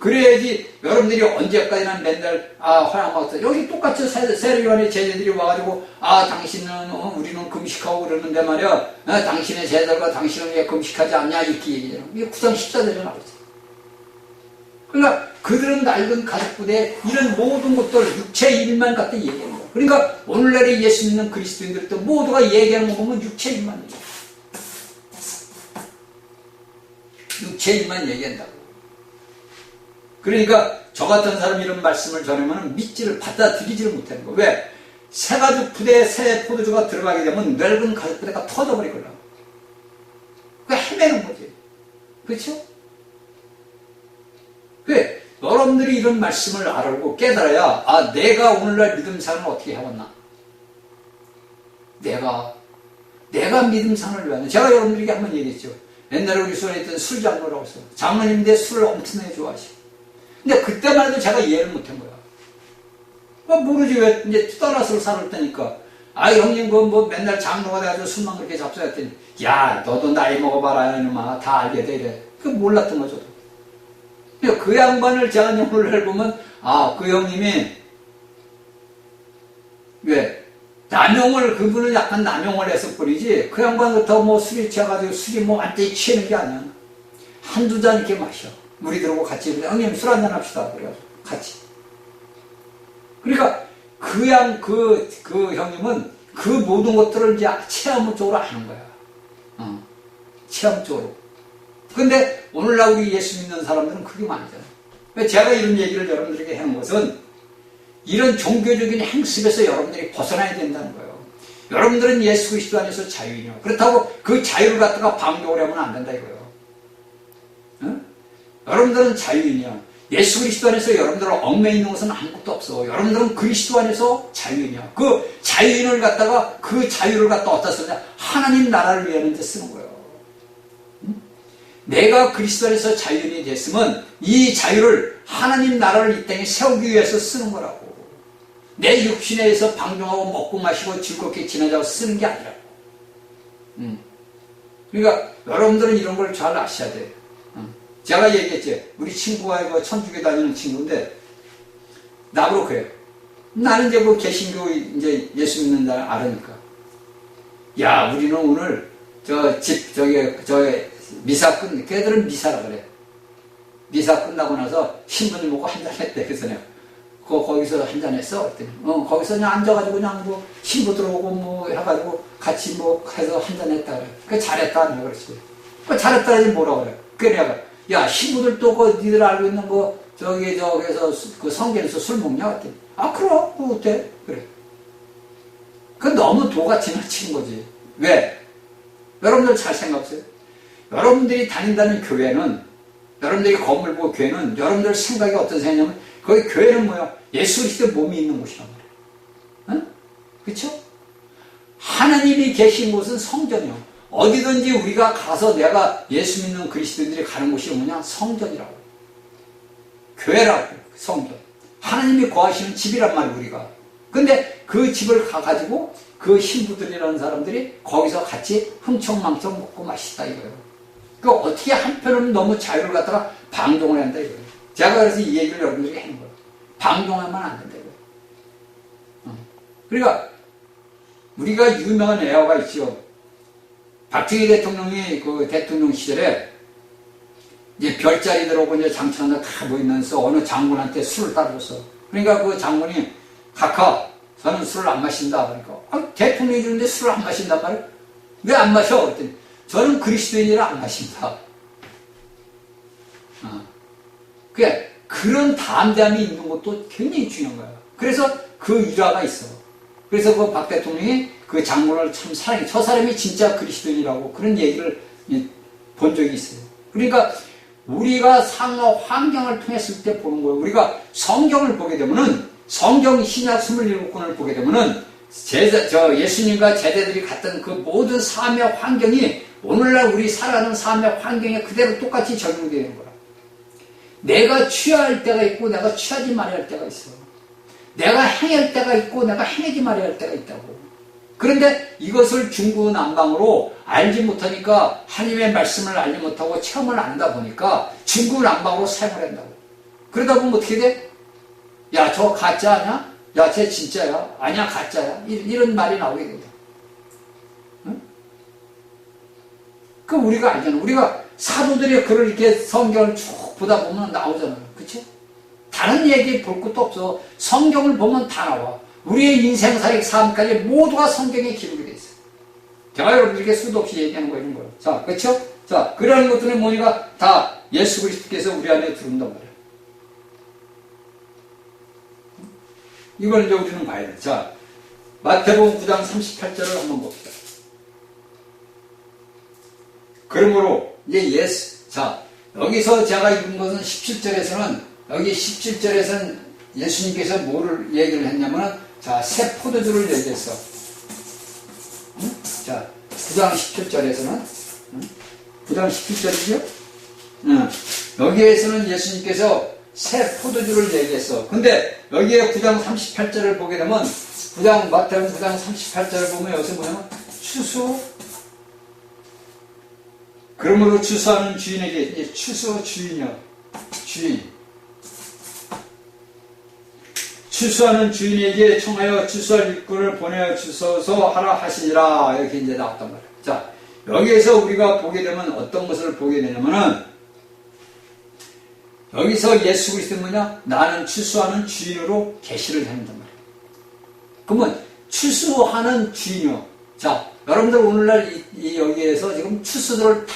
S1: 그래야지 여러분들이 언제까지나 맨날 화양막사 여기 똑같이 세례요한의 제자들이 와가지고 당신은 우리는 금식하고 그러는데 말이야 당신의 제자들과 당신은 왜 금식하지 않냐 이렇게 얘기해요. 이게 9장 14절에 나오죠. 그러니까 그들은 낡은 가죽부대에 이런 모든 것들 육체의 일만 갖다 얘기하는 거야. 그러니까 오늘날에 예수 믿는 그리스도인들도 모두가 얘기하는 거 보면 육체의 일만 얘기해. 육체의 일만 얘기한다고. 그러니까 저 같은 사람이 이런 말씀을 전하면 받아들이지를 못하는 거야. 왜? 새 가죽 부대에 새 포도주가 들어가게 되면 낡은 가죽 부대가 터져버리거든. 그러니까 헤매는 거지. 그렇죠? 그래 여러분들이 이런 말씀을 알고 깨달아야, 아, 내가 오늘날 믿음 생활을 어떻게 해왔나? 내가 믿음 생활을 왜 하나? 제가 여러분들에게 한번 얘기했죠. 옛날에 우리 수원에 있던 술장로라고 했어요. 장로님인데 술을 엄청나게 좋아하시고. 근데 그때만 해도 제가 이해를 못한 거야. 모르지, 왜, 이제 떠나서 살을 때니까. 아, 형님, 뭐 맨날 장로가 돼가지고 술만 그렇게 잡숴야 했더니, 야, 너도 나이 먹어봐라, 이놈아. 다 알게 돼, 이래. 그거 몰랐던 거죠. 그 양반을 제가 오늘날 보면, 아, 그 형님이, 왜? 그분은 약간 남용을 해서 뿌리지, 그 양반부터 뭐 술이 취해가지고 술이 뭐 완전히 취하는 게 아니야. 한두 잔 이렇게 마셔. 우리들하고 같이, 형님 술 한잔 합시다. 그래가지고, 같이. 그러니까, 그 형님은 그 모든 것들을 이제 체험 쪽으로 아는 거야. 체험 쪽으로. 근데 오늘날 우리 예수 믿는 사람들은 그게 많잖아요. 제가 이런 얘기를 여러분들에게 하는 것은 이런 종교적인 행습에서 여러분들이 벗어나야 된다는 거예요. 여러분들은 예수 그리스도 안에서 자유인이요. 그렇다고 그 자유를 갖다가 방종을 하면 안 된다 이거예요. 응? 여러분들은 자유인이요. 예수 그리스도 안에서 여러분들은 얽매여 있는 것은 아무것도 없어. 여러분들은 그리스도 안에서 자유인이야. 그 자유인을 갖다가 그 자유를 갖다 어디다 쓰냐? 하나님 나라를 위하는 데 쓰는 거예요. 내가 그리스도 안에서 자유인이 됐으면 이 자유를 하나님 나라를 이 땅에 세우기 위해서 쓰는 거라고. 내 육신에 의해서 방종하고 먹고 마시고 즐겁게 지내자고 쓰는 게 아니라고. 그러니까 여러분들은 이런 걸 잘 아셔야 돼요. 제가 얘기했죠. 우리 친구가 이거 천주교 다니는 친구인데 나보고 그래요. 나는 이제 그 개신교 이제 예수 믿는 날 알으니까. 야, 우리는 오늘 미사 걔들은 미사라 그래. 미사 끝나고 나서 신부님 먹고 한잔 했대. 그래서 내가 거기서 한잔 했어. 그랬더니 거기서 그냥 앉아가지고 그냥 뭐 신부 들어오고 뭐 해가지고 같이 뭐 해서 한잔 했다 그래. 그 잘했다 내가 그랬지. 그 잘했다니 뭐라 그래. 그 내가 야, 신부들 또 니들 알고 있는 저기서 그 성경에서 술 먹냐? 그랬더니 아, 그럼 뭐 어때? 그래. 그 너무 도가 지나치는 거지. 왜? 여러분들 잘 생각하세요. 여러분들이 다닌다는 교회는, 여러분들이 건물 보고 교회는 여러분들 생각이 어떤 생각이냐면 거기 교회는 뭐야? 예수 그리스도의 몸이 있는 곳이란 말이에요. 응? 그쵸? 하나님이 계신 곳은 성전이요. 어디든지 우리가 가서 내가 예수 믿는 그리스도인들이 가는 곳이 뭐냐? 성전이라고. 교회라고, 성전. 하나님이 거하시는 집이란 말이에요, 우리가. 근데 그 집을 가가지고 그 신부들이라는 사람들이 거기서 같이 흥청망청 먹고 마시다 이거예요. 그 어떻게 한편으로는 너무 자유를 갖다가 방종을 한다 이거예요. 제가 그래서 이 얘기를 여러분들에게 하는 거예요. 방종하면 안 된다 이거예요. 그러니까 우리가 유명한 애화가 있죠. 박정희 대통령이 그 대통령 시절에 이제 별자리들하고 이제 장천들 다 모이면서 어느 장군한테 술을 따라줬어. 그러니까 그 장군이 각하, 저는 술을 안 마신다. 그러니까 대통령이 주는데 술을 안 마신단 말이야? 왜 안 마셔? 그랬더니 저는 그리스도인이라 안 마신다. 그런 담대함이 있는 것도 굉장히 중요한 거야. 그래서 그 일화가 있어. 그래서 그 박 대통령이 그 장군을 참 사랑해. 저 사람이 진짜 그리스도인이라고 그런 얘기를 본 적이 있어요. 그러니까 우리가 상호 환경을 통했을 때 보는 거예요. 우리가 성경을 보게 되면은 성경 신약 27권을 보게 되면은 예수님과 제자들이 갔던 그 모든 삶의 환경이 오늘날 우리 살아가는 삶의 환경에 그대로 똑같이 적용되는 거야. 내가 취할 때가 있고 내가 취하지 말아야 할 때가 있어. 내가 행할 때가 있고 내가 행하지 말아야 할 때가 있다고. 그런데 이것을 중구난방으로 알지 못하니까 하나님의 말씀을 알지 못하고 체험을 안 하다 보니까 중구난방으로 사용을 한다고. 그러다 보면 어떻게 돼? 야, 저 가짜 아냐? 야, 쟤 진짜야? 아니야, 가짜야? 이런 말이 나오게 된다. 응? 그 우리가 알잖아. 우리가 사도들의 글을 이렇게 성경을 쭉 보다 보면 나오잖아요. 그치? 다른 얘기 볼 것도 없어. 성경을 보면 다 나와. 우리의 인생살이 삶까지 모두가 성경에 기록이 돼 있어요. 제가 여러분들에게 수도 없이 얘기하는 거 이런 거예요. 자, 그렇죠? 자, 그러한 것들은 뭐니까 다 예수 그리스도께서 우리 안에 들어온단 말이에요. 이걸 이제 우리는 봐야 돼. 자, 마태복음 9장 38절을 한번 봅시다. 그러므로 이제 자, 여기서 제가 읽은 것은 17절에서는 여기 17절에서는 예수님께서 뭐를 얘기를 했냐면, 자, 새 포도주를 얘기했어. 응? 자, 9장 17절에서는, 응? 9장 17절이죠? 응. 여기에서는 예수님께서 새 포도주를 얘기했어. 근데 여기에 9장 38절을 보게 되면, 마태복음 9장 38절을 보면 여기서 뭐냐면, 추수, 그러므로 추수하는 주인에게, 이제 추수 주인이요. 주인. 추수하는 주인에게 청하여 추수할 일꾼을 보내어 주소서 하라 하시니라. 이렇게 이제 나왔단 말이에요. 자, 여기에서 우리가 보게 되면 어떤 것을 보게 되냐면은, 여기서 예수 그리스도는 뭐냐? 나는 추수하는 주인으로 계시를 한단 말이에요. 그러면 추수하는 주인이요. 자, 여러분들 오늘날 여기에서 지금 추수들을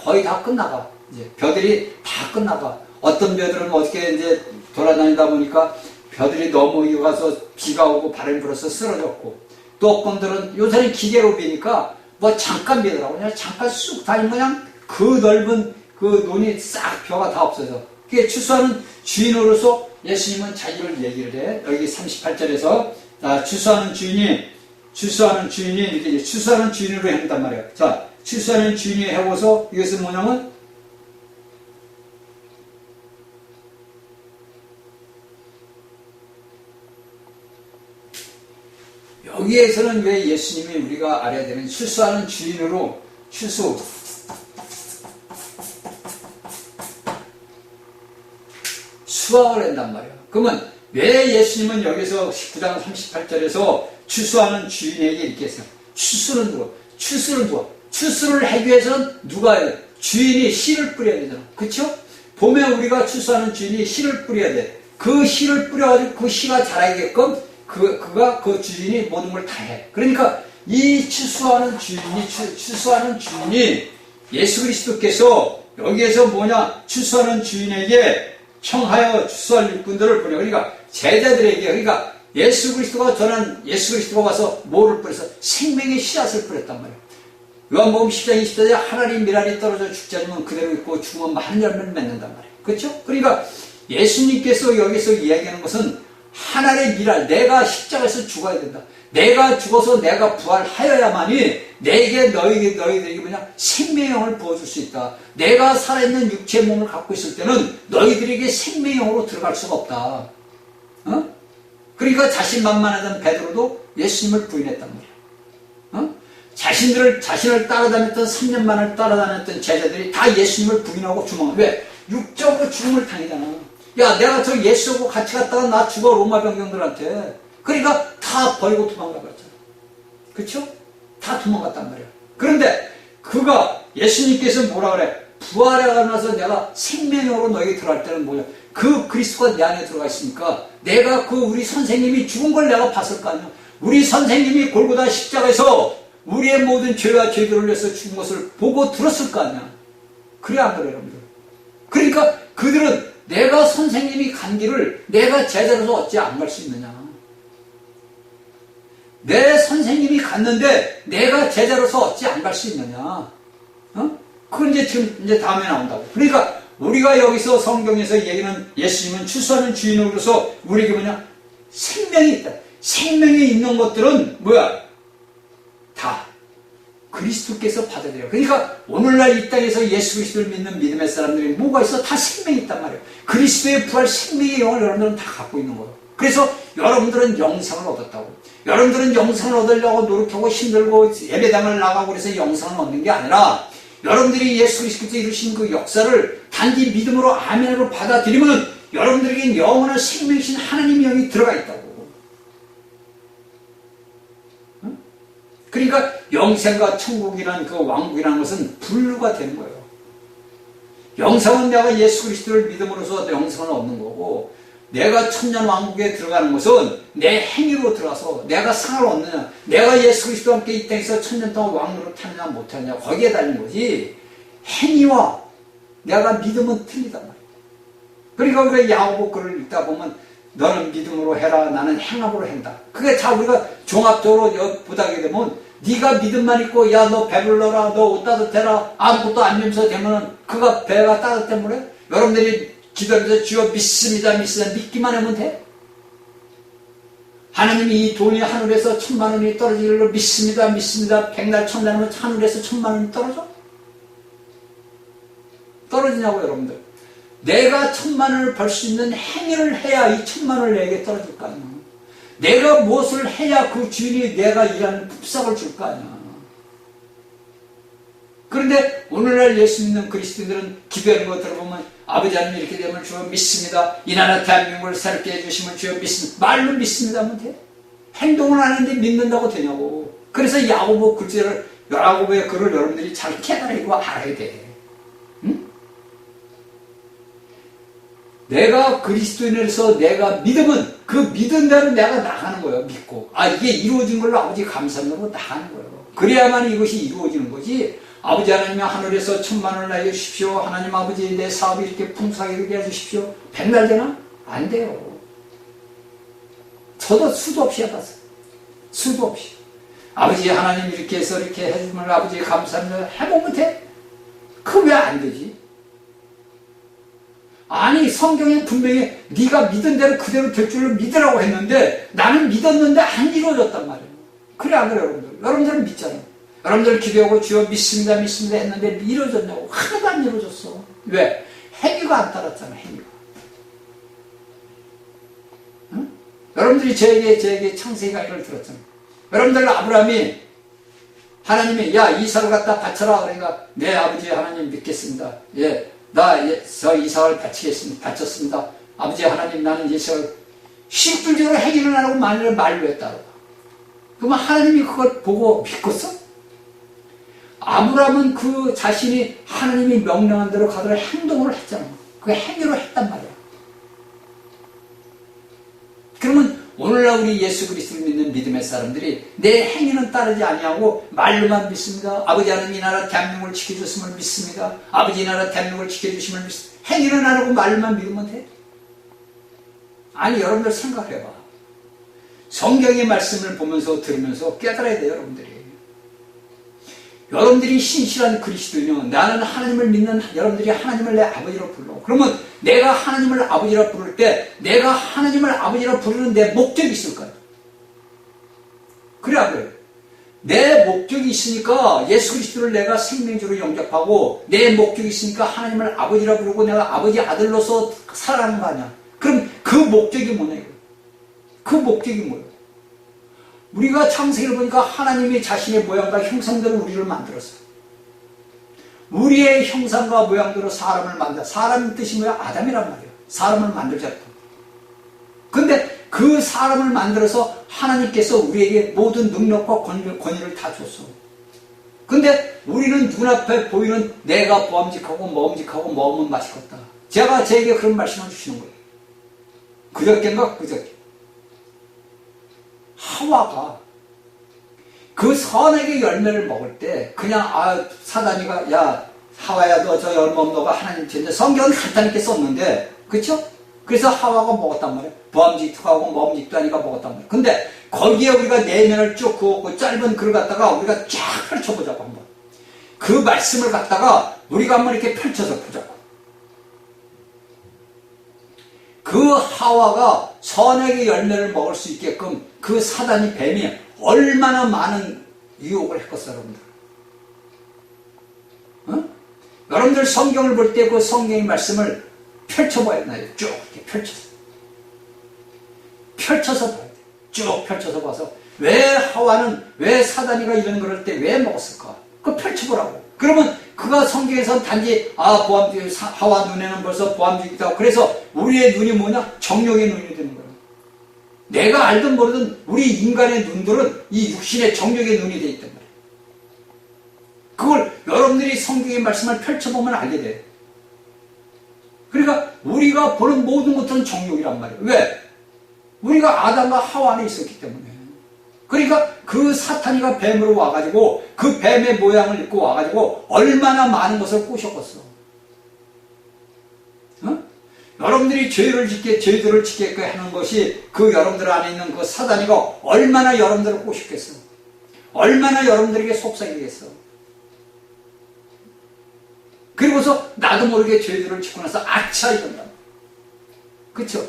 S1: 거의 다 끝나가. 이제 벼들이 다 끝나가. 어떤 벼들은 어떻게 이제 돌아다니다 보니까 벼들이 너무 익어가서 비가 오고 바람이 불어서 쓰러졌고, 또 어떤 들은 요새는 기계로 비니까 뭐 잠깐 비더라고. 그냥 잠깐 쑥 다니면 그냥 그 넓은 그 논이 싹 벼가 다 없어져. 그게 추수하는 주인으로서 예수님은 자기를 얘기를 해. 여기 38절에서 추수하는 주인이 이렇게 추수하는 주인으로 한단 말이에요. 자, 추수하는 주인이 해고서 이것은 뭐냐면, 여기에서는 왜 예수님이 우리가 알아야 되는 추수하는 주인으로 수확을 한단 말이에요. 그러면 왜 예수님은 여기서 19장 38절에서 추수하는 주인에게 이렇게 했어요? 추수는 누구? 추수를 하기 위해서는 누가 해야 돼? 주인이 씨를 뿌려야 되잖아. 그쵸? 봄에 우리가 추수하는 주인이 씨를 뿌려야 돼. 그 씨를 뿌려가지고 그 씨가 자라게끔 그 주인이 모든 걸 다 해. 그러니까 이 추수하는 주인이 예수 그리스도께서 여기에서 뭐냐? 추수하는 주인에게 청하여 추수할 일꾼들을 보내. 그러니까 제자들에게, 그러니까 예수 그리스도가 와서 뭐를 뿌려서 생명의 씨앗을 뿌렸단 말이에요. 요한복음 10장 20절에 하나님 미랄이 떨어져 죽지 않으면 그대로 있고 죽으면 많은 열매를 맺는단 말이에요. 그렇죠? 그러니까 예수님께서 여기서 이야기하는 것은 하나님의 미랄, 내가 십자가에서 죽어야 된다. 내가 죽어서 내가 부활하여야만이 너희들에게 뭐냐? 생명의 영을 부어줄 수 있다. 내가 살아있는 육체의 몸을 갖고 있을 때는 너희들에게 생명의 영으로 들어갈 수가 없다. 그러니까 자신만만하던 베드로도 예수님을 부인했단 말이야. 자신을 따라다녔던 3년만을 따라다녔던 제자들이 다 예수님을 부인하고 주먹. 왜? 육적으로 죽음을 당하잖아. 야, 내가 저 예수하고 같이 갔다가 나 죽어, 로마 병정들한테. 그러니까 다 버리고 도망가버렸잖아. 그쵸? 다 도망갔단 말이야. 그런데 예수님께서 뭐라 그래? 부활해가 나서 내가 생명으로 너에게 들어갈 때는 뭐냐? 그 그리스도가 내 안에 들어가 있으니까 내가 우리 선생님이 죽은 걸 내가 봤을 거 아니야? 우리 선생님이 골고다 십자가에서 우리의 모든 죄와 죄들을 위해서 죽은 것을 보고 들었을 거 아니야? 그래, 안 그래, 여러분들? 그러니까 그들은 내가 선생님이 간 길을 내가 제자로서 어찌 안 갈 수 있느냐? 내 선생님이 갔는데 내가 제자로서 어찌 안 갈 수 있느냐? 그건 이제 다음에 나온다고. 그러니까 우리가 여기서 성경에서 얘기하는 예수님은 추수하는 주인으로서 우리에게 뭐냐? 생명이 있다. 생명이 있는 것들은 뭐야? 다 그리스도께서 받아들여요. 그러니까 오늘날 이 땅에서 예수 그리스도를 믿는 믿음의 사람들이 뭐가 있어? 다 생명이 있단 말이에요. 그리스도의 부활 생명의 영을 여러분들은 다 갖고 있는 거예요. 그래서 여러분들은 영생을 얻었다고. 여러분들은 영생을 얻으려고 노력하고 힘들고 예배당을 나가고 그래서 영생을 얻는 게 아니라 여러분들이 예수 그리스도께서 이루신 그 역사를 단지 믿음으로 아멘으로 받아들이면 여러분들에게 영원한 생명이신 하나님의 영이 들어가 있다고. 그러니까 영생과 천국이라는 그 왕국이라는 것은 분류가 되는 거예요. 영생은 내가 예수 그리스도를 믿음으로써 영생을 얻는 거고, 내가 천년 왕국에 들어가는 것은 내 행위로 들어가서 내가 상을 얻느냐, 내가 예수 그리스도와 함께 이 땅에서 천년 동안 왕으로 타느냐 못하느냐, 거기에 달린 거지, 행위와 내가 믿음은 틀리단 말이야. 그러니까 우리가 야고보 글을 읽다 보면 너는 믿음으로 해라, 나는 행함으로 한다. 그게 다 우리가 종합적으로 보다게 되면 네가 믿음만 있고 야 너 배불러라, 너 옷 따뜻해라, 아무것도 안 주면서 되면은 그가 배가 따뜻해 뭐래? 여러분들이 기도하면서 주여 믿습니다, 믿습니다. 믿기만 하면 돼? 하나님이 이 돈이 하늘에서 1000,000원이 떨어지기를 믿습니다, 믿습니다. 백날 천날하면 하늘에서 1000,000원이 떨어져? 떨어지냐고 여러분들. 내가 1000,000원을 벌 수 있는 행위를 해야 이 1000,000원을 내게 떨어질 거 아니야. 내가 무엇을 해야 그 주인이 내가 일하는 품삯을 줄 거 아니야. 그런데 오늘날 예수 믿는 그리스도인들은 기도하는 거 들어보면 아버지 하나님 이렇게 되면 주여 믿습니다. 이 나라 대한민국을 새롭게 해주시면 주여 믿습니다. 말로 믿습니다 하면 돼? 행동을 안 하는데 믿는다고 되냐고. 그래서 야고보 글자를, 야고보의 글을 여러분들이 잘 깨달고 알아야 돼. 응? 내가 그리스도인으로서 내가 믿으면 그 믿은 대로 내가 나가는 거예요. 믿고. 아, 이게 이루어진 걸로 아버지 감사하고 나가는 거예요. 그래야만 이것이 이루어지는 거지. 아버지 하나님이 하늘에서 1000,000원을 나게 주십시오. 하나님 아버지 내 사업이 이렇게 풍성하게 되게 해주십시오. 백날 되나? 안 돼요. 저도 수도 없이 해봤어요. 수도 없이. 아버지 하나님 이렇게 해서 이렇게 해주면 아버지 감사합니다. 해보면 돼? 그 왜 안 되지? 아니 성경에 분명히 네가 믿은 대로 그대로 될 줄로 믿으라고 했는데 나는 믿었는데 안 이루어졌단 말이에요. 그래 안 그래 여러분들? 여러분들은 믿잖아요. 여러분들 기도하고 주여 믿습니다 믿습니다 했는데 이루어졌냐고. 하나도 안 이루어졌어. 왜? 행위가 안 따랐잖아. 행위가. 응? 여러분들이 저에게 창세기 강의를 들었잖아요. 여러분들 아브라함이 하나님이 야 이삭을 갖다 바쳐라. 그러니까 네 아버지 하나님 믿겠습니다. 예, 저 이삭을 바쳤습니다. 아버지 하나님 나는 이삭을 실질적으로 행위를 안 하고 말로 했다고. 그러면 하나님이 그걸 보고 믿겠어? 아브라함은 그 자신이 하나님이 명령한 대로 가더라 행동을 했잖아. 그 행위로 했단 말이야. 그러면 오늘날 우리 예수 그리스도를 믿는 믿음의 사람들이 내 행위는 따르지 아니하고 말로만 믿습니다. 아버지 하나님 이 나라 대한민국을 지켜주심을 믿습니다. 아버지 이 나라 대한민국을 지켜주심을 믿습니다. 행위는 안 하고 말로만 믿으면 돼? 아니 여러분들 생각해봐. 성경의 말씀을 보면서 들으면서 깨달아야 돼요. 여러분들이 신실한 그리스도인은 나는 하나님을 믿는 여러분들이 하나님을 내 아버지로 불러. 그러면 내가 하나님을 아버지로 부를 때 내가 하나님을 아버지로 부르는 내 목적이 있을 거야. 그래 안 그래? 내 목적이 있으니까 예수 그리스도를 내가 생명주로 영접하고 내 목적이 있으니까 하나님을 아버지로 부르고 내가 아버지 아들로서 살아가는 거 아니야. 그럼 그 목적이 뭐냐 이거. 그 목적이 뭐야? 우리가 창세기를 보니까 하나님이 자신의 모양과 형상대로 우리를 만들었어요. 우리의 형상과 모양대로 사람을 만들어. 사람의 뜻이 뭐야? 아담이란 말이에요. 사람을 만들자. 근데 그 사람을 만들어서 하나님께서 우리에게 모든 능력과 권위를 다 줬어. 근데 우리는 눈앞에 보이는 내가 보암직하고 먹음직하고 먹으면 맛있겠다. 제가 제게 그런 말씀을 주시는 거예요. 그저께인가 그저께. 하와가 그 선악의 열매를 먹을 때 그냥 사단이가 야 하와야 너 저 열매 없는 너가 하나님 죄인데 성경은 간단하게 썼는데 그쵸? 그래서 하와가 먹었단 말이에요. 보암직도 하고 먹음직도 하니까 먹었단 말이에요. 근데 거기에 우리가 내면을 쭉 그었고 짧은 글을 갖다가 우리가 쫙 펼쳐보자고 한번. 그 말씀을 갖다가 우리가 한번 이렇게 펼쳐서 보자고. 그 하와가 선악의 열매를 먹을 수 있게끔 그 사단이 뱀이 얼마나 많은 유혹을 했겠어요, 여러분들. 어? 여러분들 성경을 볼 때 그 성경의 말씀을 펼쳐봐야 되나요? 쭉 이렇게 펼쳐서 봐야 돼. 쭉 펼쳐서 봐서 왜 사단이가 이런 걸 할 때 왜 먹었을까? 그거 펼쳐보라고. 그러면 그가 성경에서 단지 하와 눈에는 벌써 보암직이다 하고 그래서 우리의 눈이 뭐냐? 정욕의 눈이 되는 거예요. 내가 알든 모르든 우리 인간의 눈들은 이 육신의 정욕의 눈이 되어 있단 말이에요. 그걸 여러분들이 성경의 말씀을 펼쳐보면 알게 돼요. 그러니까 우리가 보는 모든 것들은 정욕이란 말이에요. 왜? 우리가 아담과 하와 안에 있었기 때문에. 그러니까 그 사탄이가 뱀으로 와가지고 그 뱀의 모양을 입고 와가지고 얼마나 많은 것을 꼬셨겠어. 어? 여러분들이 죄들을 짓게 하는 것이 그 여러분들 안에 있는 그 사단이가 얼마나 여러분들을 꼬셨겠어. 얼마나 여러분들에게 속삭이겠어. 그리고서 나도 모르게 죄들을 짓고 나서 아차 이런다. 그쵸?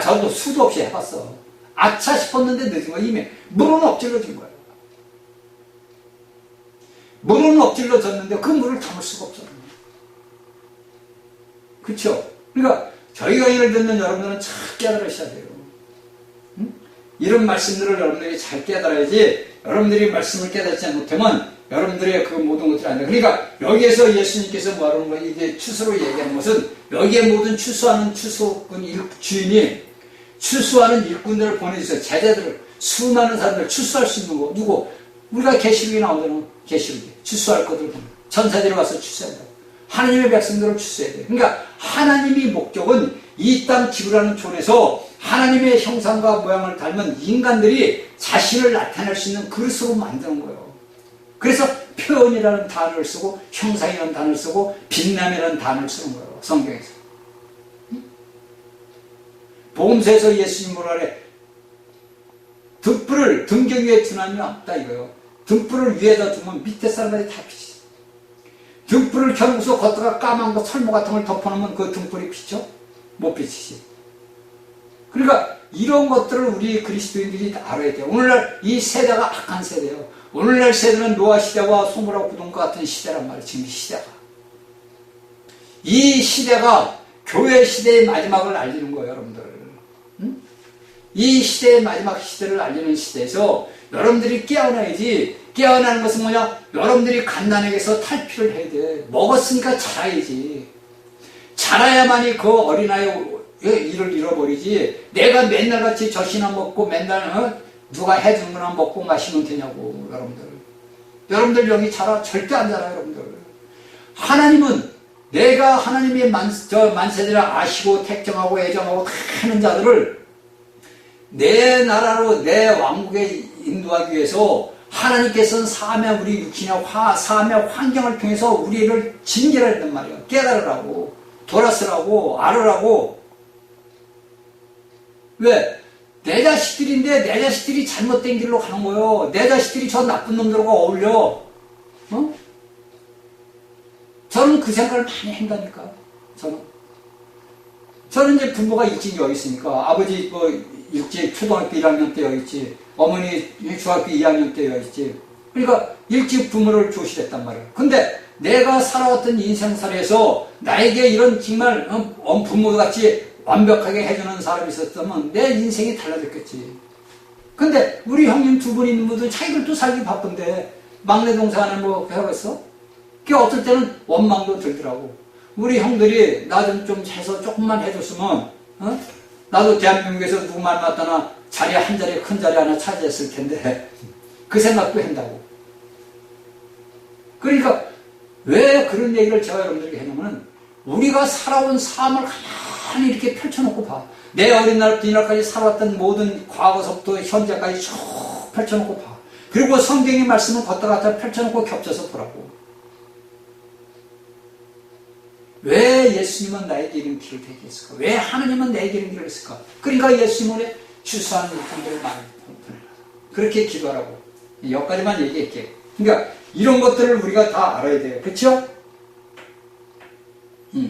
S1: 저도 수도 없이 해봤어. 아차 싶었는데 늦은 거야. 이미 물은 엎질러진 거야. 물은 엎질러졌는데 그 물을 담을 수가 없잖아. 그쵸? 그러니까 저희 강의를 듣는 여러분들은 잘 깨달으셔야 돼요. 응? 이런 말씀들을 여러분들이 잘 깨달아야지, 여러분들이 말씀을 깨닫지 못하면 여러분들의 그 모든 것들이 안 돼. 그러니까 여기에서 예수님께서 뭐하는 거예요? 이게 추수로 얘기하는 것은 여기에 모든 추수하는 추수꾼 주인이 추수하는 일꾼들을 보내주세요. 제자들을, 수많은 사람들을 추수할 수 있는 거. 누구? 우리가 계시록에 나오잖아. 계시록에. 추수할 것들을 보내. 천사들이 와서 추수해야 돼. 하나님의 백성들을 추수해야 돼. 그러니까 하나님의 목적은 이 땅 지구라는 촌에서 하나님의 형상과 모양을 닮은 인간들이 자신을 나타낼 수 있는 그릇으로 만드는 거예요. 그래서 표현이라는 단어를 쓰고 형상이라는 단어를 쓰고 빛남이라는 단어를 쓰는 거예요. 성경에서. 복음서에서 예수님 뭐라 그래? 등불을 등경 위에 두나면 없다 이거요. 등불을 위에다 두면 밑에 사람들이 다 비치. 등불을 켜놓고서 겉다가 까만 거 설모 같은 걸 덮어놓으면 그 등불이 비쳐? 못 비치지. 그러니까 이런 것들을 우리 그리스도인들이 알아야 돼요. 오늘날 이 세대가 악한 세대예요. 오늘날 세대는 노아 시대와 소므라 구동과 같은 시대란 말이에요. 지금 이 시대가. 이 시대가 교회 시대의 마지막을 알리는 거예요, 여러분들. 응? 이 시대의 마지막 시대를 알리는 시대에서 여러분들이 깨어나야지. 깨어나는 것은 뭐냐? 여러분들이 갓난에게서 탈피를 해야 돼. 먹었으니까 자라야지. 자라야만이 그 어린아이의 일을 잃어버리지. 내가 맨날 같이 젖이나 먹고 맨날 누가 해주는 거나 먹고 마시면 되냐고. 여러분들 여기 자라? 절대 안 자라요, 여러분들. 하나님은 내가 하나님의 만세들을 아시고 택정하고 애정하고 다 하는 자들을 내 나라로 내 왕국에 인도하기 위해서 하나님께서는 삶의 우리 육신의 삶의 환경을 통해서 우리를 징계를 했단 말이에요. 깨달으라고, 돌아서라고, 알으라고. 왜? 내 자식들인데 내 자식들이 잘못된 길로 가는 거예요. 내 자식들이 저 나쁜 놈들과 어울려. 저는 그 생각을 많이 한다니까. 저는 이제 부모가 일찍 여기 있으니까 아버지 일찍 초등학교 1학년 때 여기 있지. 어머니 중학교 2학년 때 여기 있지. 그러니까 일찍 부모를 조실했단 말이에요. 근데 내가 살아왔던 인생살이에서 나에게 이런 정말 부모같이 완벽하게 해주는 사람이 있었다면 내 인생이 달라졌겠지. 근데 우리 형님 두 분 있는 분들 자기들도 살기 바쁜데 막내 동생은 뭐 해봤어? 그 어떨 때는 원망도 들더라고. 우리 형들이 나 좀 해서 조금만 해줬으면 나도 대한민국에서 누구 만났다나 자리 한 자리 큰 자리 하나 차지했을 텐데 그 생각도 한다고. 그러니까 왜 그런 얘기를 제가 여러분들에게 해놓으면 우리가 살아온 삶을 가만히 이렇게 펼쳐놓고 봐. 내 어린 날부터 이날까지 살아왔던 모든 과거서부터 현재까지 쭉 펼쳐놓고 봐. 그리고 성경의 말씀을 걷다 갔다 펼쳐놓고 겹쳐서 보라고. 왜 예수님은 나에게 이런 길을 되게 했을까? 왜 하나님은 나에게 이런 길을 했을까? 그러니까 예수님은 추수하는 일꾼들을 많이 보내라. 그렇게 기도하라고. 여기까지만 얘기할게요. 그러니까 이런 것들을 우리가 다 알아야 돼요. 그렇죠?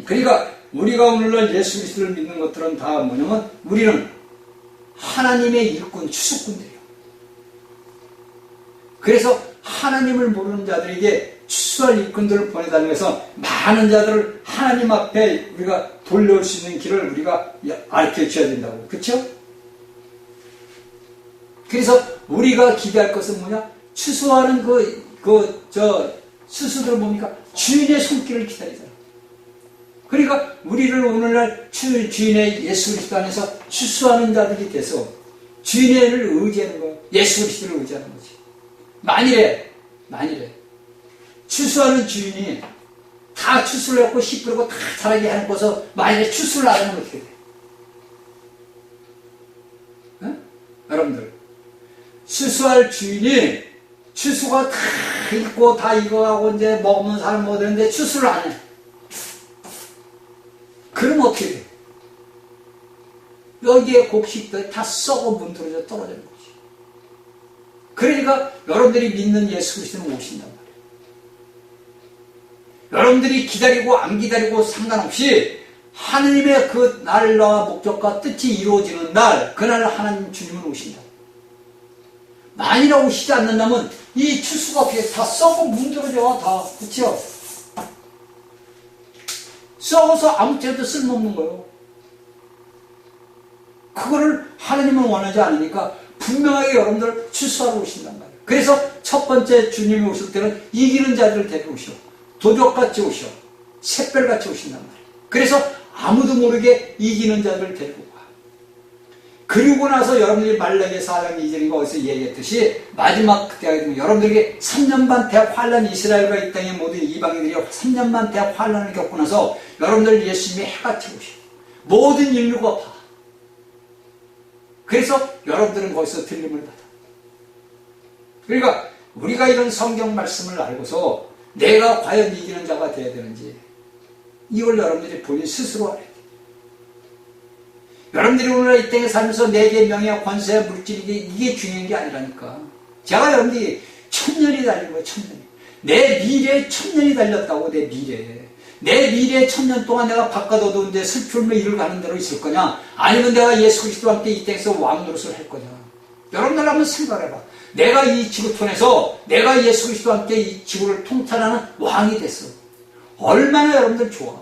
S1: 그러니까 우리가 오늘날 예수 그리스도를 믿는 것들은 다 뭐냐면 우리는 하나님의 일꾼, 추수꾼들이에요. 그래서 하나님을 모르는 자들에게 추수할 일꾼들을 보내달라고 해서 많은 자들을 하나님 앞에 우리가 돌려올 수 있는 길을 우리가 알려줘야 된다고. 그렇죠? 그래서 우리가 기대할 것은 뭐냐? 추수하는 추수들 뭡니까? 주인의 손길을 기다리잖아. 그러니까 우리를 오늘날 주인의 예수 그리스도 안에서 추수하는 자들이 돼서 주인을 의지하는 거예요. 예수 그리스도를 의지하는 거지. 만일에 추수하는 주인이 다 추수를 했고 씨 뿌리고 다 자라게 해놓고서 만일에 추수를 안 하면 어떻게 돼? 여러분들 추수할 주인이 추수가 다 있고 다 이거하고 이제 먹으면 사람 뭐 되는데 추수를 안 해. 그럼 어떻게 돼? 여기에 곡식들이 다 썩어 문드러져 떨어지는 거지. 그러니까 여러분들이 믿는 예수 그리스도는 오신단 말이에요. 여러분들이 기다리고 안 기다리고 상관없이 하느님의 그 날과 목적과 뜻이 이루어지는 날, 그날 하나님 주님은 오신다. 만일 오시지 않는다면 이 추수가 어떻게 다 썩어 문드러져 다. 그치요? 썩어서 아무짝에도 쓸모없는 거예요. 그거를 하나님은 원하지 않으니까 분명하게 여러분들 추수하러 오신단 말이에요. 그래서 첫 번째 주님이 오실 때는 이기는 자들을 데리고 오셔. 도적같이 오셔. 샛별같이 오신단 말이에요. 그래서 아무도 모르게 이기는 자들을 데리고 와. 그리고 나서 여러분들이 말라기 4장 2절인가 어디서 얘기했듯이 마지막 때가 되면 여러분들에게 3년 반 대학 환란, 이스라엘과 이 땅의 모든 이방인들이 3년 반 대학 환란을 겪고 나서 여러분들 예수님이 해같이 오셔. 모든 인류가 봐. 그래서 여러분들은 거기서 들림을 받아. 그러니까 우리가 이런 성경 말씀을 알고서 내가 과연 이기는 자가 되어야 되는지 이걸 여러분들이 본인 스스로 알아야 돼. 여러분들이 오늘 이 땅에 살면서 내게 명예와 권세와 물질 이게 중요한 게 아니라니까. 제가 여러분들이 1000년이 달린 거예요. 1000년이. 내 미래에 1000년이 달렸다고. 내 미래에. 내 미래에 1000년 동안 내가 바깥 어두운데 슬픔의 일을 가는 대로 있을 거냐, 아니면 내가 예수 그리스도와 함께 이 땅에서 왕 노릇을 할 거냐. 여러분들 한번 생각해봐. 내가 이 지구촌에서 내가 예수 그리스도와 함께 이 지구를 통찰하는 왕이 됐어. 얼마나 여러분들 좋아.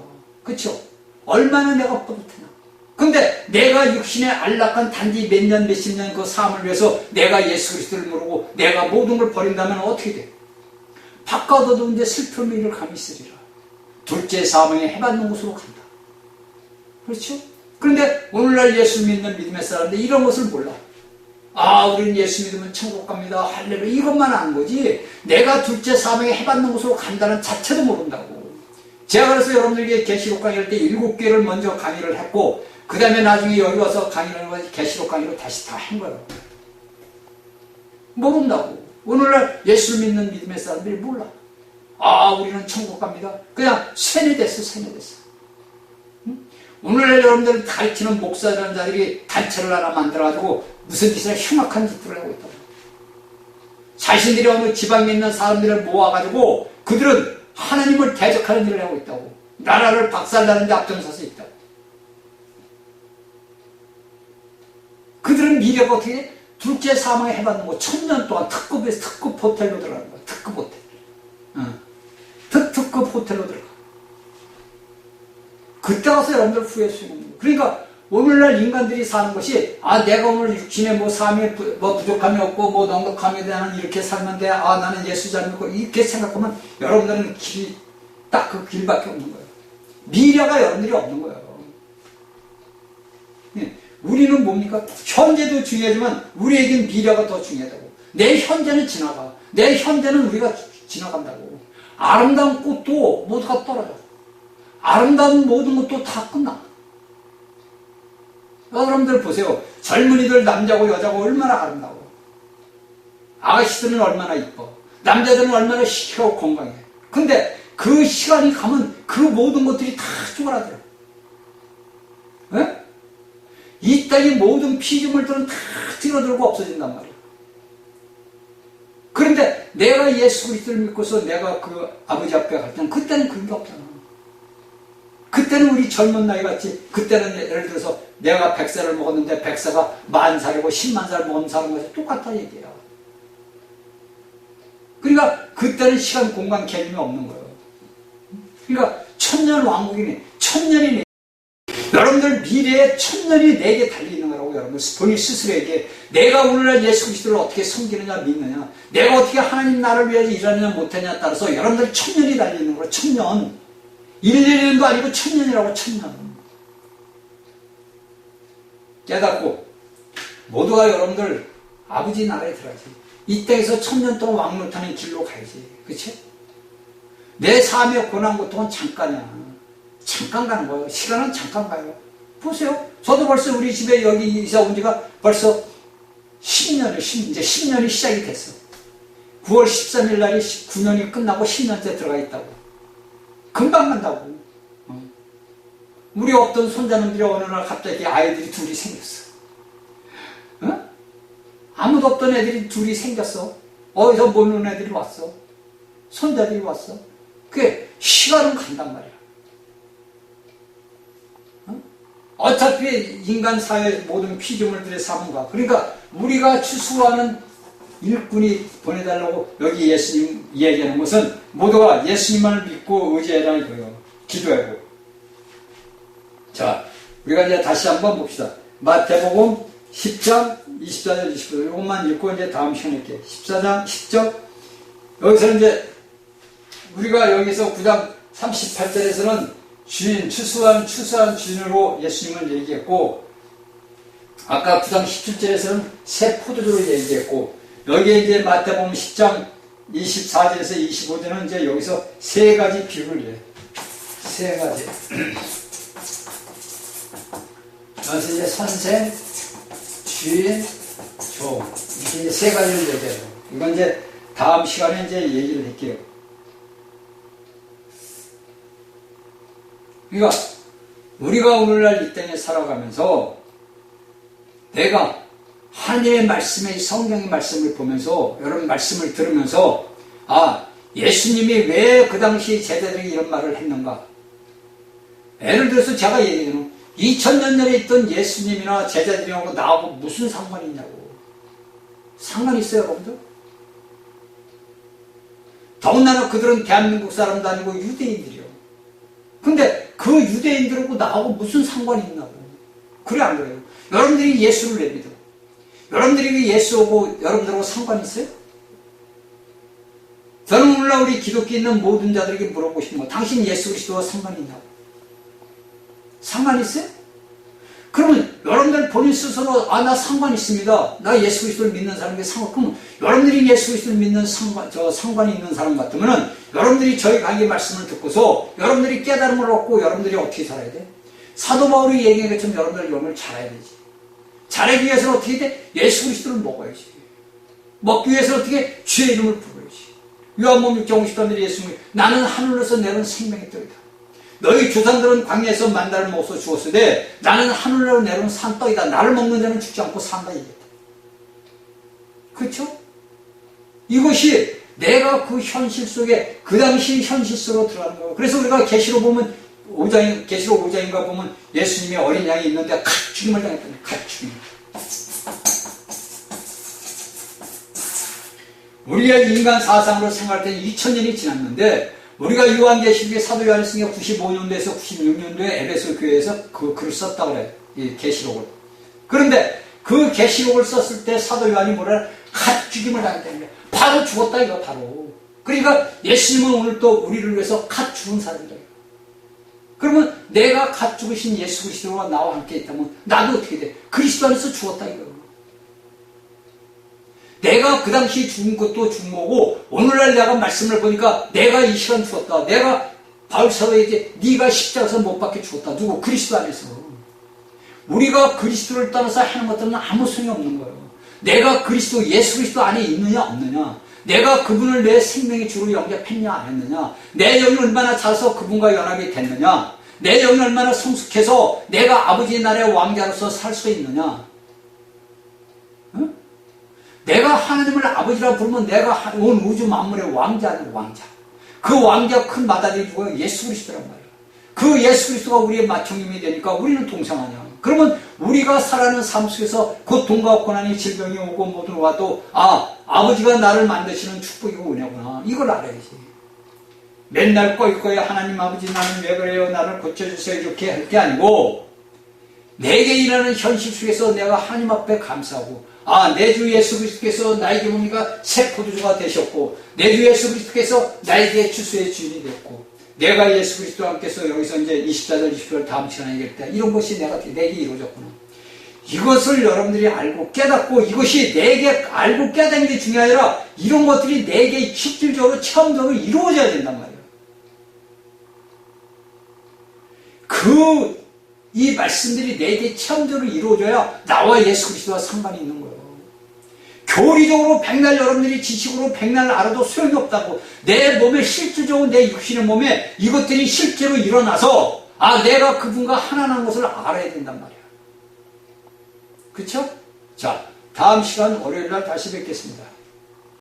S1: 그쵸? 얼마나 내가 뿌듯하냐. 근데 내가 육신의 안락한 단지 몇 년 몇십 년 그 삶을 위해서 내가 예수 그리스도를 모르고 내가 모든 걸 버린다면 어떻게 돼? 바깥 어두운데 슬픔의 일을 감히 쓰리라. 둘째 사망에 해받는 곳으로 간다. 그렇죠? 그런데 오늘날 예수 믿는 믿음의 사람들 이런 것을 몰라. 아, 우리는 예수 믿으면 천국 갑니다. 할렐루야. 이것만 아는 거지. 내가 둘째 사망에 해받는 곳으로 간다는 자체도 모른다고. 제가 그래서 여러분들에게 계시록 강의할 때 7개를 먼저 강의를 했고, 그 다음에 나중에 여기 와서 강의를 하는 거 계시록 강의로 다시 다 한 거예요. 모른다고. 오늘날 예수 믿는 믿음의 사람들이 몰라. 아, 우리는 천국 갑니다. 그냥 세뇌됐어. 응? 오늘날 여러분들 가르치는 목사라는 자들이 단체를 하나 만들어가지고 무슨 짓을 흉악한 짓들을 하고 있다고. 자신들이 어느 지방에 있는 사람들을 모아가지고 그들은 하나님을 대적하는 일을 하고 있다고. 나라를 박살나는 데 앞장서서 있다고. 그들은 미래가 어떻게 해? 둘째 사망에 해받는 거 1000년 동안 특급 호텔로 들어가는 거야. 특급 호텔. 특급 호텔로 들어가. 그때 가서 여러분들 후회할 수 있는 거예요. 그러니까 오늘날 인간들이 사는 것이, 아, 내가 오늘 육신에 뭐 삶에 뭐 부족함이 없고 뭐 넉넉함에 대한 이렇게 살면 돼. 아, 나는 예수 잘 믿고 이렇게 생각하면 여러분들은 길이 딱 그 길밖에 없는 거예요. 미래가 여러분들이 없는 거예요. 우리는 뭡니까? 현재도 중요하지만 우리에겐 미래가 더 중요하다고. 내 현재는 지나가. 내 현재는 우리가 지나간다고. 아름다운 꽃도 모두가 떨어져. 아름다운 모든 것도 다 끝나. 여러분들 보세요. 젊은이들 남자고 여자고 얼마나 아름다워. 아가씨들은 얼마나 이뻐. 남자들은 얼마나 시크하고 건강해. 근데 그 시간이 가면 그 모든 것들이 다 쪼그라들어. 에? 이 땅의 모든 피조물들은 다 줄어들고 없어진단 말이야. 그런데 내가 예수 그리스도를 믿고서 내가 그 아버지 앞에 갈 때는 그때는 그런 게 없잖아. 그때는 우리 젊은 나이 같이, 그때는 예를 들어서 내가 100살을 먹었는데 100살가 10,000살이고 100,000살 먹은 사람 같이 똑같다 얘기야. 그러니까 그때는 시간 공간 개념이 없는 거예요. 그러니까 1000년 왕국이니 1000년이니 여러분들 미래에 1000년이 내게 달려있는 거라고. 여러분들 본인 스스로에게 내가 오늘날 예수 그리스도를 어떻게 섬기느냐 믿느냐, 내가 어떻게 하나님 나라를 위해서 일하느냐 못하느냐에 따라서 여러분들 1000년이 달려있는 거예요. 1000년. 1년도 아니고 1000년이라고. 1000년. 깨닫고 모두가 여러분들 아버지 나라에 들어가지. 이 땅에서 1000년 동안 왕노릇하는 길로 가야지. 그치? 내 삶의 고난 고통은 잠깐이야. 잠깐 가는 거예요. 시간은 잠깐 가요. 보세요. 저도 벌써 우리 집에 여기 이사 온 지가 벌써 10년이, 이제 10년이 시작이 됐어. 9월 13일 날이 9년이 끝나고 10년째 들어가 있다고. 금방 간다고. 우리 없던 손자놈들이 어느 날 갑자기 아이들이 둘이 생겼어. 어? 아무도 없던 애들이 둘이 생겼어. 어디서 모르는 애들이 왔어. 손자들이 왔어. 그게 시간은 간단 말이야. 어차피 인간 사회 모든 피조물들의 삶인가. 그러니까 우리가 추수하는 일꾼이 보내달라고 여기 예수님 이야기하는 것은 모두가 예수님만을 믿고 의지해라 이거예요. 기도하고. 자, 우리가 이제 다시 한번 봅시다. 마태복음 10장 24절 25절 이것만 읽고 이제 다음 시간에 할게요. 14장 10절 여기서 이제 우리가 여기서 9장 38절에서는 주인, 추수한 주인으로 예수님을 얘기했고, 아까 9장 17절에서는 새 포도주로 얘기했고, 여기에 이제 마태복음 10장 24절에서 25절은 이제 여기서 세 가지 비유를 해. 세 가지. 여기서 이제 선생, 주인, 종. 이렇게 이제 세 가지를 얘기해요. 이건 이제 다음 시간에 이제 얘기를 할게요. 그러니까 우리가 오늘날 이 땅에 살아가면서 내가 하나님의 말씀의 성경의 말씀을 보면서 여러분 말씀을 들으면서 예수님이 왜 그 당시 제자들이 이런 말을 했는가. 예를 들어서 제가 얘기하는 2000년 전에 있던 예수님이나 제자들하고 나하고 무슨 상관이 있냐고. 상관이 있어요 여러분들? 더군다나 그들은 대한민국 사람도 아니고 유대인들이요. 근데 그 유대인들하고 나하고 무슨 상관이 있나고. 그래 안 그래요? 여러분들이 예수를 왜 믿어? 여러분들이 예수하고 여러분들하고 상관이 있어요? 저는 오늘날 우리 기독교 있는 모든 자들에게 물어보고 싶은 거, 당신 예수 그리스도와 상관이 있냐고. 상관이 있어요? 그러면 여러분들 본인 스스로 나 상관 있습니다. 나 예수 그리스도를 믿는 사람에게 상관. 그럼 여러분들이 예수 그리스도를 믿는 상관이 있는 사람 같으면은 여러분들이 저희 강의 말씀을 듣고서 여러분들이 깨달음을 얻고 여러분들이 어떻게 살아야 돼? 사도 바울이 얘기한 것처럼 여러분들 영을 잘해야 되지. 잘하기 위해서는 어떻게 돼? 예수 그리스도를 먹어야지. 먹기 위해서는 어떻게? 주의 이름을 부르야지. 요한복음 6장 50절에 예수님이 나는 하늘로서 내려온 생명의 떡이다. 너희 조상들은 광야에서 만나를 먹어서 죽었으되 나는 하늘로 내려온 산떡이다. 나를 먹는 자는 죽지 않고 산다 이랬다. 그렇죠? 이것이 내가 그 현실 속에 그 당시 현실 속으로 들어가는 거예요. 그래서 우리가 계시록 보면 계시록 5장인가 보면 예수님의 어린 양이 있는데 갓 죽임을 당했다는 거예요. 갓 죽임. 우리가 인간 사상으로 생각할 때는 2000년이 지났는데 우리가 요한계시록의 사도 요한이 쓴 게 95년도에서 96년도에 에베소 교회에서 그 글을 썼다고 그래요. 이 계시록을. 그런데 그 계시록을 썼을 때 사도 요한이 뭐라 갓 죽임을 당했다는 거예요. 바로 죽었다 이거 바로. 그러니까 예수님은 오늘 또 우리를 위해서 갓 죽은 사람이다. 그러면 내가 갓 죽으신 예수 그리스도와 나와 함께 있다면 나도 어떻게 돼? 그리스도 안에서 죽었다 이거. 내가 그 당시 죽은 것도 죽은 거고 오늘날 내가 말씀을 보니까 내가 이 시간 죽었다. 내가 바울 사도에게 네가 십자가에서 못 박혀 죽었다. 누구? 그리스도 안에서. 우리가 그리스도를 따라서 하는 것들은 아무 소용이 없는 거예요. 내가 그리스도 예수 그리스도 안에 있느냐 없느냐, 내가 그분을 내 생명의 주로 영접했냐 안 했느냐, 내 영이 얼마나 자라서 그분과 연합이 됐느냐, 내 영이 얼마나 성숙해서 내가 아버지의 나라의 왕자로서 살 수 있느냐. 응? 내가 하나님을 아버지라 부르면 내가 온 우주 만물의 왕자는 왕자. 그 왕자 큰 마다리 누구예요? 예수 그리스도란 말이야. 그 예수 그리스도가 우리의 맏형님이 되니까 우리는 동상하냐. 그러면 우리가 살아가는 삶 속에서 고통과 고난이 질병이 오고 모든 와도 아버지가 나를 만드시는 축복이고 은혜구나. 이걸 알아야지. 맨날 꺼이꺼이 하나님 아버지 나는 왜 그래요? 나를 고쳐주세요. 이렇게 할 게 아니고 내게 일하는 현실 속에서 내가 하나님 앞에 감사하고 내 주 예수 그리스도께서 나에게 뭡니까? 새 포도주가 되셨고 내 주 예수 그리스도께서 나에게 주수의 주인이 됐고 내가 예수 그리스도와 함께서 여기서 이제 24절 20절 다음 시간에 얘기했다. 이런 것이 내게 이루어졌구나. 이것을 여러분들이 알고 깨닫고 이것이 내게 알고 깨닫는 게 중요한 게 아니라 이런 것들이 내게 실질적으로 체험적으로 이루어져야 된단 말이에요. 이 말씀들이 내게 체험적으로 이루어져야 나와 예수 그리스도와 상관이 있는 거예요. 교리적으로 백날 여러분들이 지식으로 백날 알아도 소용이 없다고. 내 몸에 실질적으로 내 육신의 몸에 이것들이 실제로 일어나서 내가 그분과 하나라는 것을 알아야 된단 말이야. 그쵸? 자, 다음 시간 월요일날 다시 뵙겠습니다.